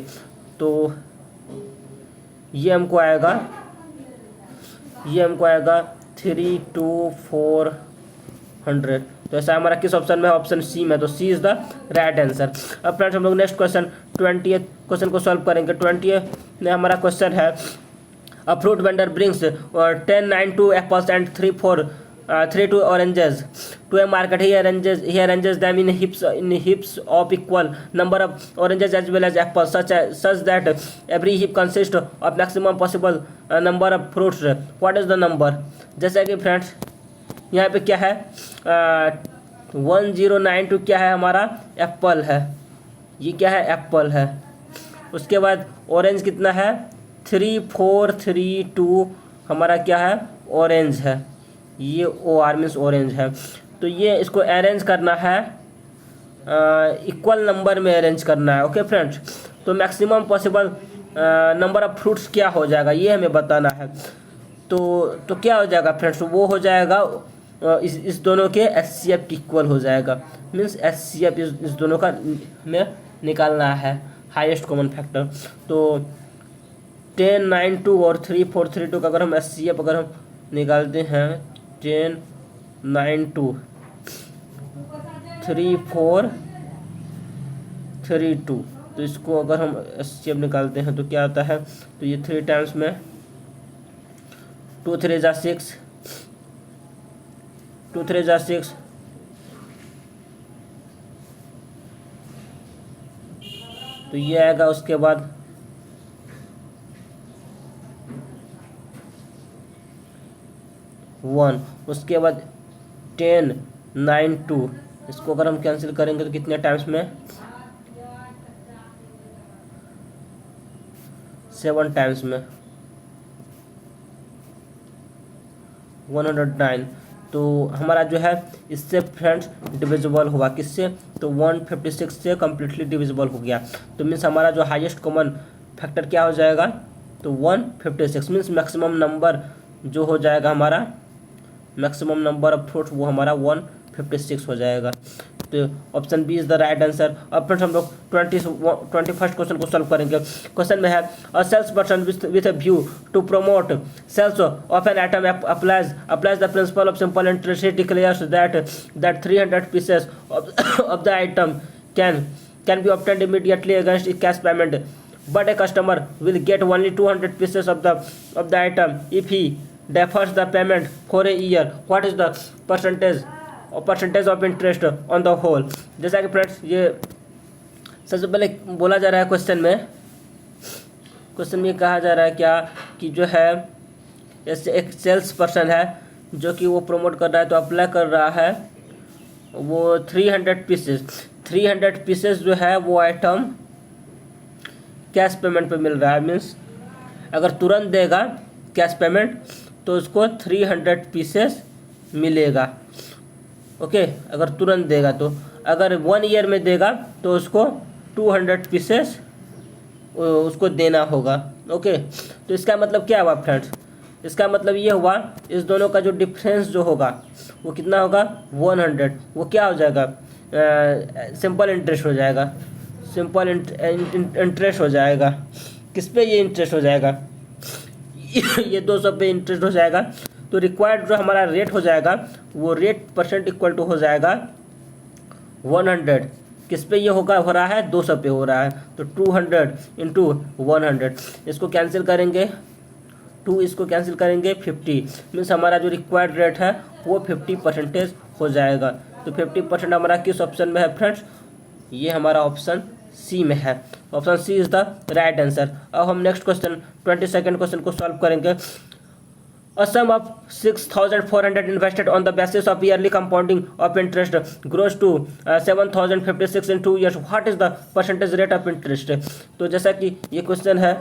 A: तो ये हमको आएगा 32400। तो ऐसा हमारा किस ऑप्शन में है, ऑप्शन सी में, तो सी इज द राइट आंसर। अब फ्रेंड्स हम लोग नेक्स्ट क्वेश्चन 20th क्वेश्चन को सॉल्व करेंगे। 20th में हमारा क्वेश्चन है a fruit vendor brings 10 9 2 apples and 3 2 oranges to a market. He arranges them in heaps of equal number of oranges as well as apples, such that every heap consists of maximum possible number of fruits. What is the number? जैसा कि friends यहाँ पे क्या है 1092 क्या है हमारा Apple है, ये क्या है एप्पल है। उसके बाद ऑरेंज कितना है 3432 हमारा क्या है ऑरेंज है, ये OR मीन्स ऑरेंज है। तो ये इसको अरेंज करना है इक्वल नंबर में अरेंज करना है। ओके फ्रेंड्स, तो maximum possible number of fruits क्या हो जाएगा ये हमें बताना है। तो क्या हो जाएगा फ्रेंड्स, वो हो जाएगा इस दोनों के HCF इक्वल हो जाएगा, मीन्स HCF इस दोनों का में निकालना है हाईएस्ट कॉमन फैक्टर। तो 1092 और 3432 का अगर हम HCF अगर हम निकालते हैं 1092 3432, तो इसको अगर हम HCF निकालते हैं तो क्या आता है, तो ये 3 टाइम्स में 2 3 जा 6 तो ये आएगा। उसके बाद 1, उसके बाद 1092, इसको अगर हम कैंसिल करेंगे तो कितने टाइम्स में 7 टाइम्स में 109। तो हमारा जो है इससे फ्रेंड्स डिविजिबल हुआ, किससे, तो 156 से कम्प्लीटली डिविजिबल हो गया। तो मीन्स हमारा जो हाईएस्ट कॉमन फैक्टर क्या हो जाएगा, तो 156 मीन्स मैक्सिमम नंबर जो हो जाएगा हमारा मैक्सिमम नंबर ऑफ फ्रूट्स वो हमारा 156 हो जाएगा। तो option B is the right answer. अब फ्रेंड्स हम लोग 21st क्वेश्चन को सॉल्व करेंगे। क्वेश्चन में है a sales person with a view to promote sales of an item applies the principle of simple interest. He declares that 300 pieces of the item can be obtained immediately against cash payment, but a customer will get only 200 pieces of the item if he defers the payment for a year. What is the percentage of interest on the whole? जैसा कि friends ये सबसे पहले बोला जा रहा है question में कहा जा रहा है क्या कि जो है जैसे एक सेल्स पर्सन है जो कि वो प्रमोट कर रहा है, तो अप्लाई कर रहा है वो 300 पीसेस जो है वो आइटम कैश पेमेंट पे मिल रहा है। मीन्स अगर तुरंत देगा कैश पेमेंट तो उसको 300 पीसेस मिलेगा। ओके, अगर तुरंत देगा तो, अगर 1 ईयर में देगा तो उसको 200 पीसेस उसको देना होगा। ओके, तो इसका मतलब क्या हुआ फ्रेंड्स, इसका मतलब ये हुआ इस दोनों का जो डिफरेंस जो होगा वो कितना होगा 100, वो क्या हो जाएगा सिंपल इंटरेस्ट हो जाएगा। सिंपल इंटरेस्ट हो जाएगा किस पे, ये इंटरेस्ट हो जाएगा ये 200 पे इंटरेस्ट हो जाएगा। तो रिक्वायर्ड जो हमारा रेट हो जाएगा वो रेट परसेंट इक्वल टू हो जाएगा 100। किस पे ये होगा हो रहा है 200 पे हो रहा है, तो 200 इंटू 100, इसको कैंसिल करेंगे 2, इसको कैंसिल करेंगे 50, मीन्स हमारा जो रिक्वायर्ड रेट है वो 50% हो जाएगा। तो 50% हमारा किस ऑप्शन में है फ्रेंड्स, ये हमारा ऑप्शन सी में है। Option C is the right answer. अब हम नेक्स्ट क्वेश्चन 22nd क्वेश्चन को सॉल्व करेंगे। A sum of 6,400 invested on the basis of yearly compounding of interest grows to 7,056 in 2 years. What is the percentage rate of interest? तो जैसा कि ये question है,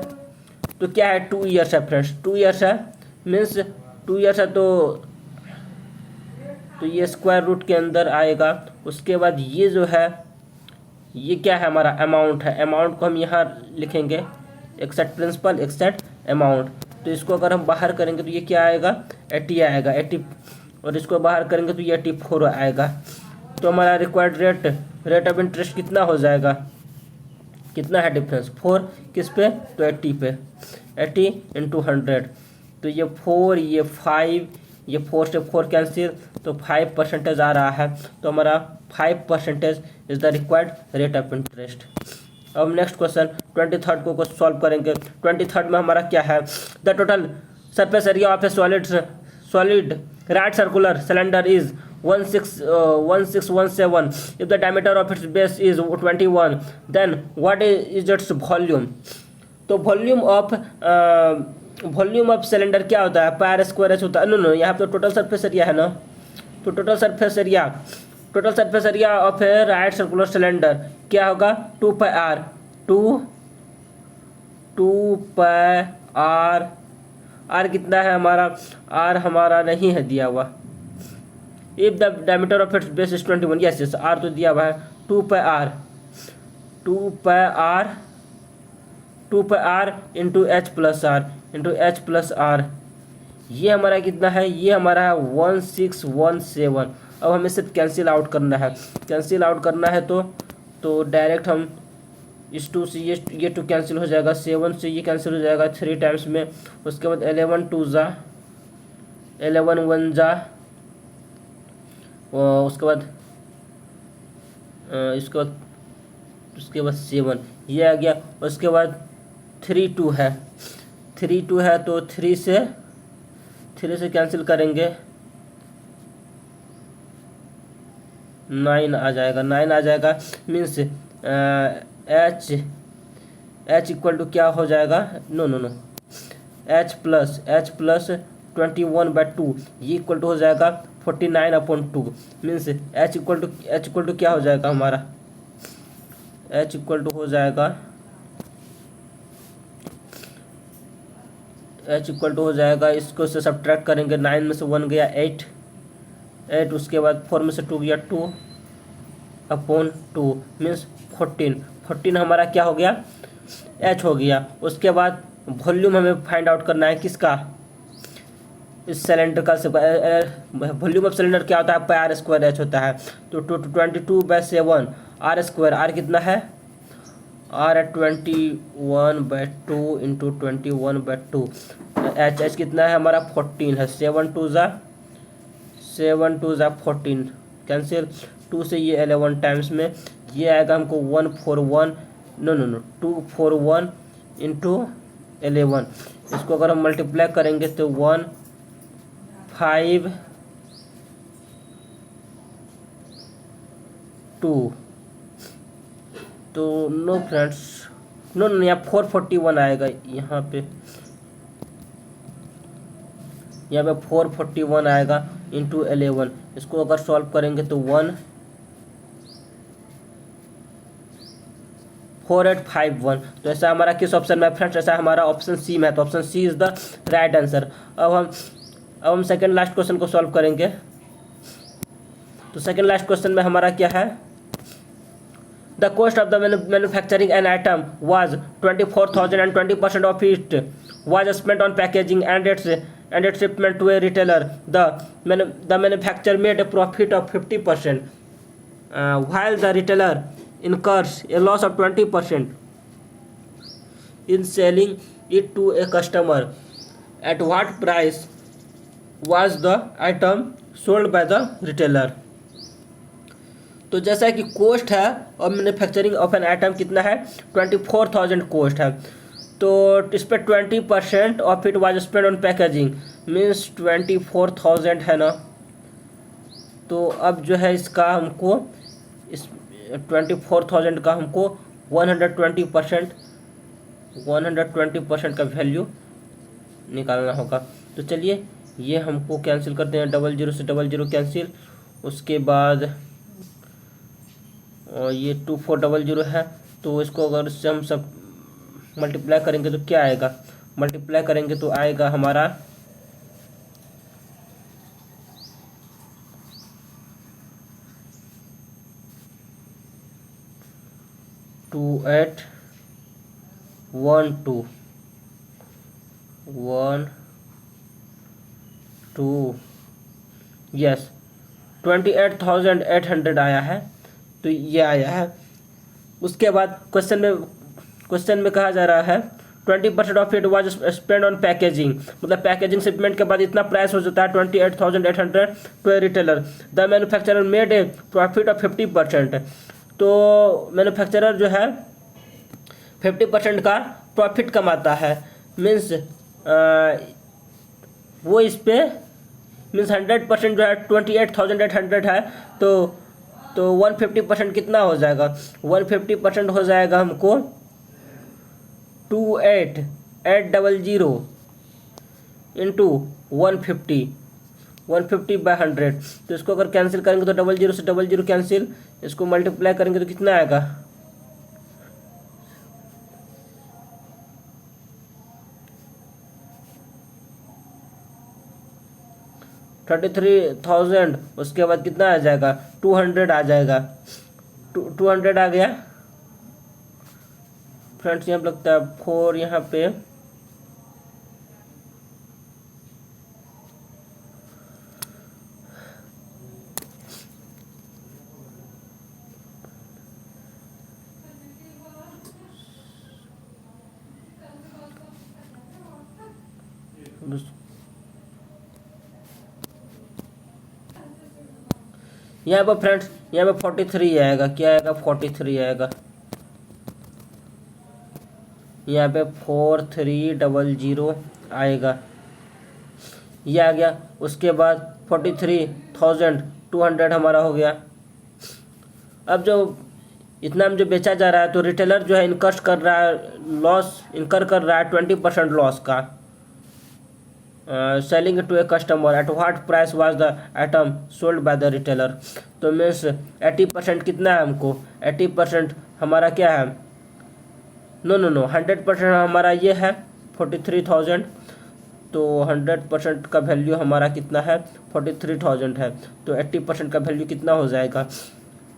A: तो क्या है 2 ईयर्स है फ्रेंड्स, 2 ईयर्स है, मीन्स 2 ईयर्स है तो ये स्क्वायर रूट के अंदर आएगा। उसके बाद ये जो है ये क्या है हमारा अमाउंट है, अमाउंट को हम यहाँ लिखेंगे एक्सेट प्रिंसिपल एक्सेट अमाउंट। तो इसको अगर हम बाहर करेंगे तो ये क्या आएगा 80 आएगा 80, और इसको बाहर करेंगे तो ये 84 आएगा। तो हमारा रिक्वायर्ड रेट ऑफ इंटरेस्ट कितना हो जाएगा, कितना है डिफरेंस 4 किस पे, तो 80 पे, 80 इंटू 100, तो ये 4 ये 5, ये 4 से 4 कैंसिल, तो 5% आ रहा है। तो हमारा 5% is the required rate of interest. अब नेक्स्ट क्वेश्चन 23rd को सॉल्व करेंगे। 23rd में हमारा क्या है, the total surface area of A solid right circular cylinder is 1617 if the diameter of its base is 21, then what is its volume? तो volume of cylinder क्या होता है, पायर स्क्वायर एच होता है। नो यहाँ पे टोटल सरफेस एरिया है ना, तो total surface area of A right circular cylinder क्या होगा 2 पाई आर। आर कितना है हमारा, आर हमारा नहीं है दिया हुआ। If the diameter of its base is 21, yes R तो दिया हुआ है 2 pi R into H plus R. ये हमारा कितना है, ये हमारा है 1617। अब हमें सिर्फ कैंसिल आउट करना है, तो डायरेक्ट हम इस 2 से ये 2 कैंसिल हो जाएगा, 7 से ये कैंसिल हो जाएगा 3 टाइम्स में। उसके बाद 11 2 जा 11 1 जा, उसके बाद 7 ये आ गया। उसके बाद 3 2 है, तो 3 से कैंसिल करेंगे 9 आ जाएगा, मीन्स एच इक्वल टू क्या हो जाएगा, नो एच प्लस 21/2 ये इक्वल टू हो जाएगा 49/2, मीन्स एच इक्वल टू क्या हो जाएगा हमारा, एच इक्वल टू हो जाएगा इसको से सब्ट्रैक्ट करेंगे, 9 में से 1 गया 8, उसके बाद 4 में से 2 गया 2/2 मीन्स 14 हमारा क्या हो गया एच हो गया। उसके बाद वॉल्यूम हमें फाइंड आउट करना है किसका, इस सिलेंडर का। वॉल्यूम ऑफ सिलेंडर क्या होता है, पाई आर स्क्वायर एच होता है। तो 22/7 आर स्क्वायर, आर कितना है, आर है 21/2 इंटू 21/2, एच कितना है हमारा 14 है, 7 2 जा 14 कैंसिल, 2 से ये 11 टाइम्स में ये आएगा हमको 141 241 इंटू 11। इसको अगर हम मल्टीप्लाई करेंगे तो 152, तो नो फ्रेंड्स नो यहाँ 441 आएगा, यहाँ पे 441 आएगा इंटू 11। इसको अगर सॉल्व करेंगे तो 14851। तो ऐसा हमारा किस ऑप्शन में फ्रेंड्स, ऐसा हमारा ऑप्शन सी में है, तो option C is the right answer. अब हम सेकंड लास्ट क्वेश्चन को सॉल्व करेंगे। तो सेकंड लास्ट क्वेश्चन में हमारा क्या है, the cost of the manufacturing an item was 24,000 and 20% of it was spent on packaging and its shipment to a retailer. The manufacturer made a profit of 50%, while the retailer incurs a loss of 20% in selling it to a customer. At what price was the item sold by the retailer। तो जैसा कि coast है और manufacturing of an item कितना है 24,000 coast है। तो इस पर 20% of it was spend on packaging means 24,000 है ना। तो अब जो है इसका हमको इस 24,000 का हमको 120% का वैल्यू निकालना होगा। तो चलिए ये हमको कैंसिल करते हैं, 00 से 00 कैंसिल। उसके बाद और ये 2400 है, तो इसको अगर इससे हम सब मल्टीप्लाई करेंगे तो क्या आएगा, मल्टीप्लाई करेंगे तो आएगा हमारा 2812 यस 28,800 आया है। तो ये आया है। उसके बाद क्वेश्चन में कहा जा रहा है 20% of it was spend on packaging, मतलब पैकेजिंग शिपमेंट के बाद इतना प्राइस हो जाता है 28,800 to a retailer. The manufacturer made a profit of 50%। तो मैन्युफैक्चरर जो है 50% का प्रॉफिट कमाता है। मीन्स वो इस पे मीन्स 100% जो है 28,800 है। तो 150% कितना हो जाएगा, 150% हो जाएगा हमको 28,800 इंटू 150/100। तो इसको अगर कैंसिल करेंगे तो 00 से 00 कैंसिल, इसको मल्टीप्लाई करेंगे तो कितना आएगा 33,000। उसके बाद कितना आ जाएगा 200 आ जाएगा, 200 आ गया फ्रेंड्स। यहाँ लगता है 4 यहाँ पे यहाँ पर फ्रेंड्स यहाँ पे 43 आएगा। क्या आएगा 43 आएगा यहाँ पे 4300 आएगा, ये आ गया। उसके बाद 43,200 हमारा हो गया। अब जो इतना में जो बेचा जा रहा है तो रिटेलर जो है इनकर कर रहा है 20% लॉस का। Selling to a customer at what price was the item sold by the retailer. तो मीन्स 80% कितना है हमको, 80% हमारा क्या है, नो 100% हमारा ये है 43,000। तो 100% का वैल्यू हमारा कितना है 43,000 है। तो 80% का वैल्यू कितना हो जाएगा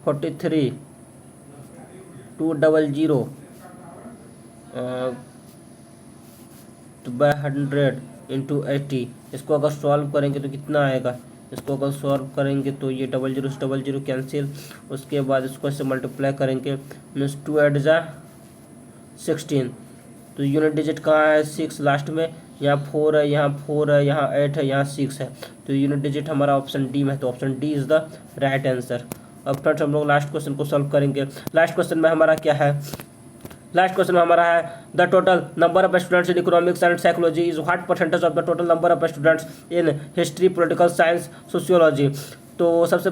A: 43,200 तो बाय 100 इंटू 80। इसको अगर सॉल्व करेंगे तो कितना आएगा, इसको अगर सॉल्व करेंगे तो ये 00 से 00 कैंसिल। उसके बाद इसको इससे मल्टीप्लाई करेंगे मीन्स 2 8 जा 16। तो यूनिट डिजिट कहाँ है 6 लास्ट में, यहाँ 4 है, यहाँ 4 है, यहाँ 8 है, यहाँ 6 है। तो यूनिट डिजिट हमारा ऑप्शन डी में है। तो option D is the right answer. अब फ्रेंड्स हम लोग लास्ट क्वेश्चन को सॉल्व करेंगे। लास्ट क्वेश्चन में हमारा क्या है, लास्ट क्वेश्चन में हमारा है the total number of students in economics and psychology is what percentage of the total number of students in history political science sociology. तो सबसे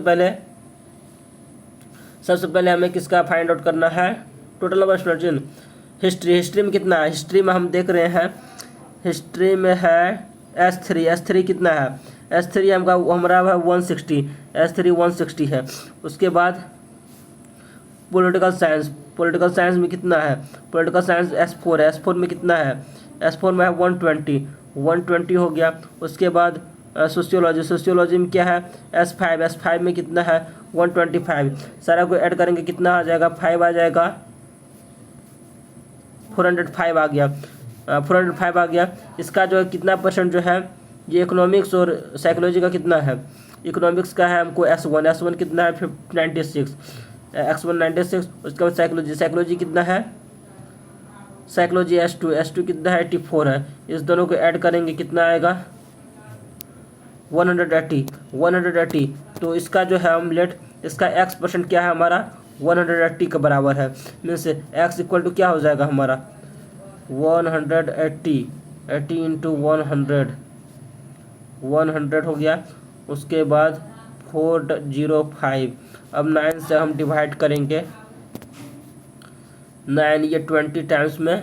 A: पहले हमें किसका फाइंड आउट करना है, total number of students in history. History में कितना है, हिस्ट्री में हम देख रहे हैं हिस्ट्री में है S3 कितना है, S3 हमारा है 160, S3 160 है। उसके बाद पॉलिटिकल साइंस में कितना है, पॉलिटिकल साइंस S4 है, S4 में कितना है, S4 में है 120 हो गया। उसके बाद सोशियोलॉजी में क्या है S5 में कितना है 125। सारा को ऐड करेंगे कितना आ जाएगा 5 आ जाएगा, 405 आ गया, 405 आ गया। इसका जो है कितना परसेंट जो है ये इकोनॉमिक्स और साइकोलॉजी का कितना है, इकोनॉमिक्स का है हमको S1 कितना है 96, X1 96। उसके बाद साइकोलॉजी कितना है, साइकोलॉजी S2 कितना है 84 है। इस दोनों को ऐड करेंगे कितना आएगा 180 तो इसका जो है ऑमलेट, इसका x% क्या है हमारा 180 के बराबर है। मीन्स x इक्वल टू क्या हो जाएगा हमारा 180 इंटू 100 हो गया। उसके बाद 405। अब 9 से हम डिवाइड करेंगे। 9 ये 20 टाइम्स में,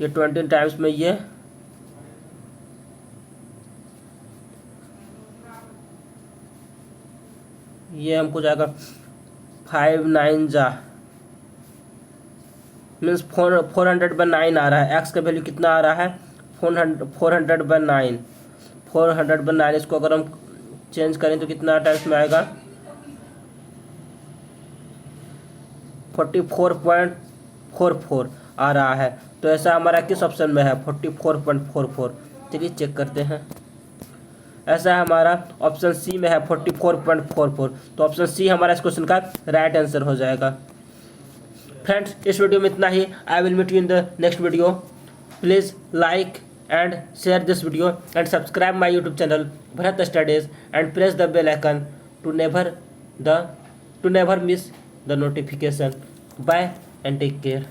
A: ये 20 टाइम्स में ये हमको जाएगा 5 9 जा मीन्स 400/9 आ रहा है। एक्स का वैल्यू कितना आ रहा है 400/9। 400/9 इसको अगर हम चेंज करें तो कितना टाइम्स में आएगा 44.44 आ रहा है। तो ऐसा हमारा किस ऑप्शन में है 44.44। चलिए चेक करते हैं। ऐसा हमारा ऑप्शन सी में है 44.44। तो ऑप्शन सी हमारा इस क्वेश्चन का राइट आंसर हो जाएगा। फ्रेंड्स इस वीडियो में इतना ही। I will meet you in the next video. Please like and share this video and subscribe my YouTube channel Bharat Studies and press the bell icon to never miss the notification. Bye and take care.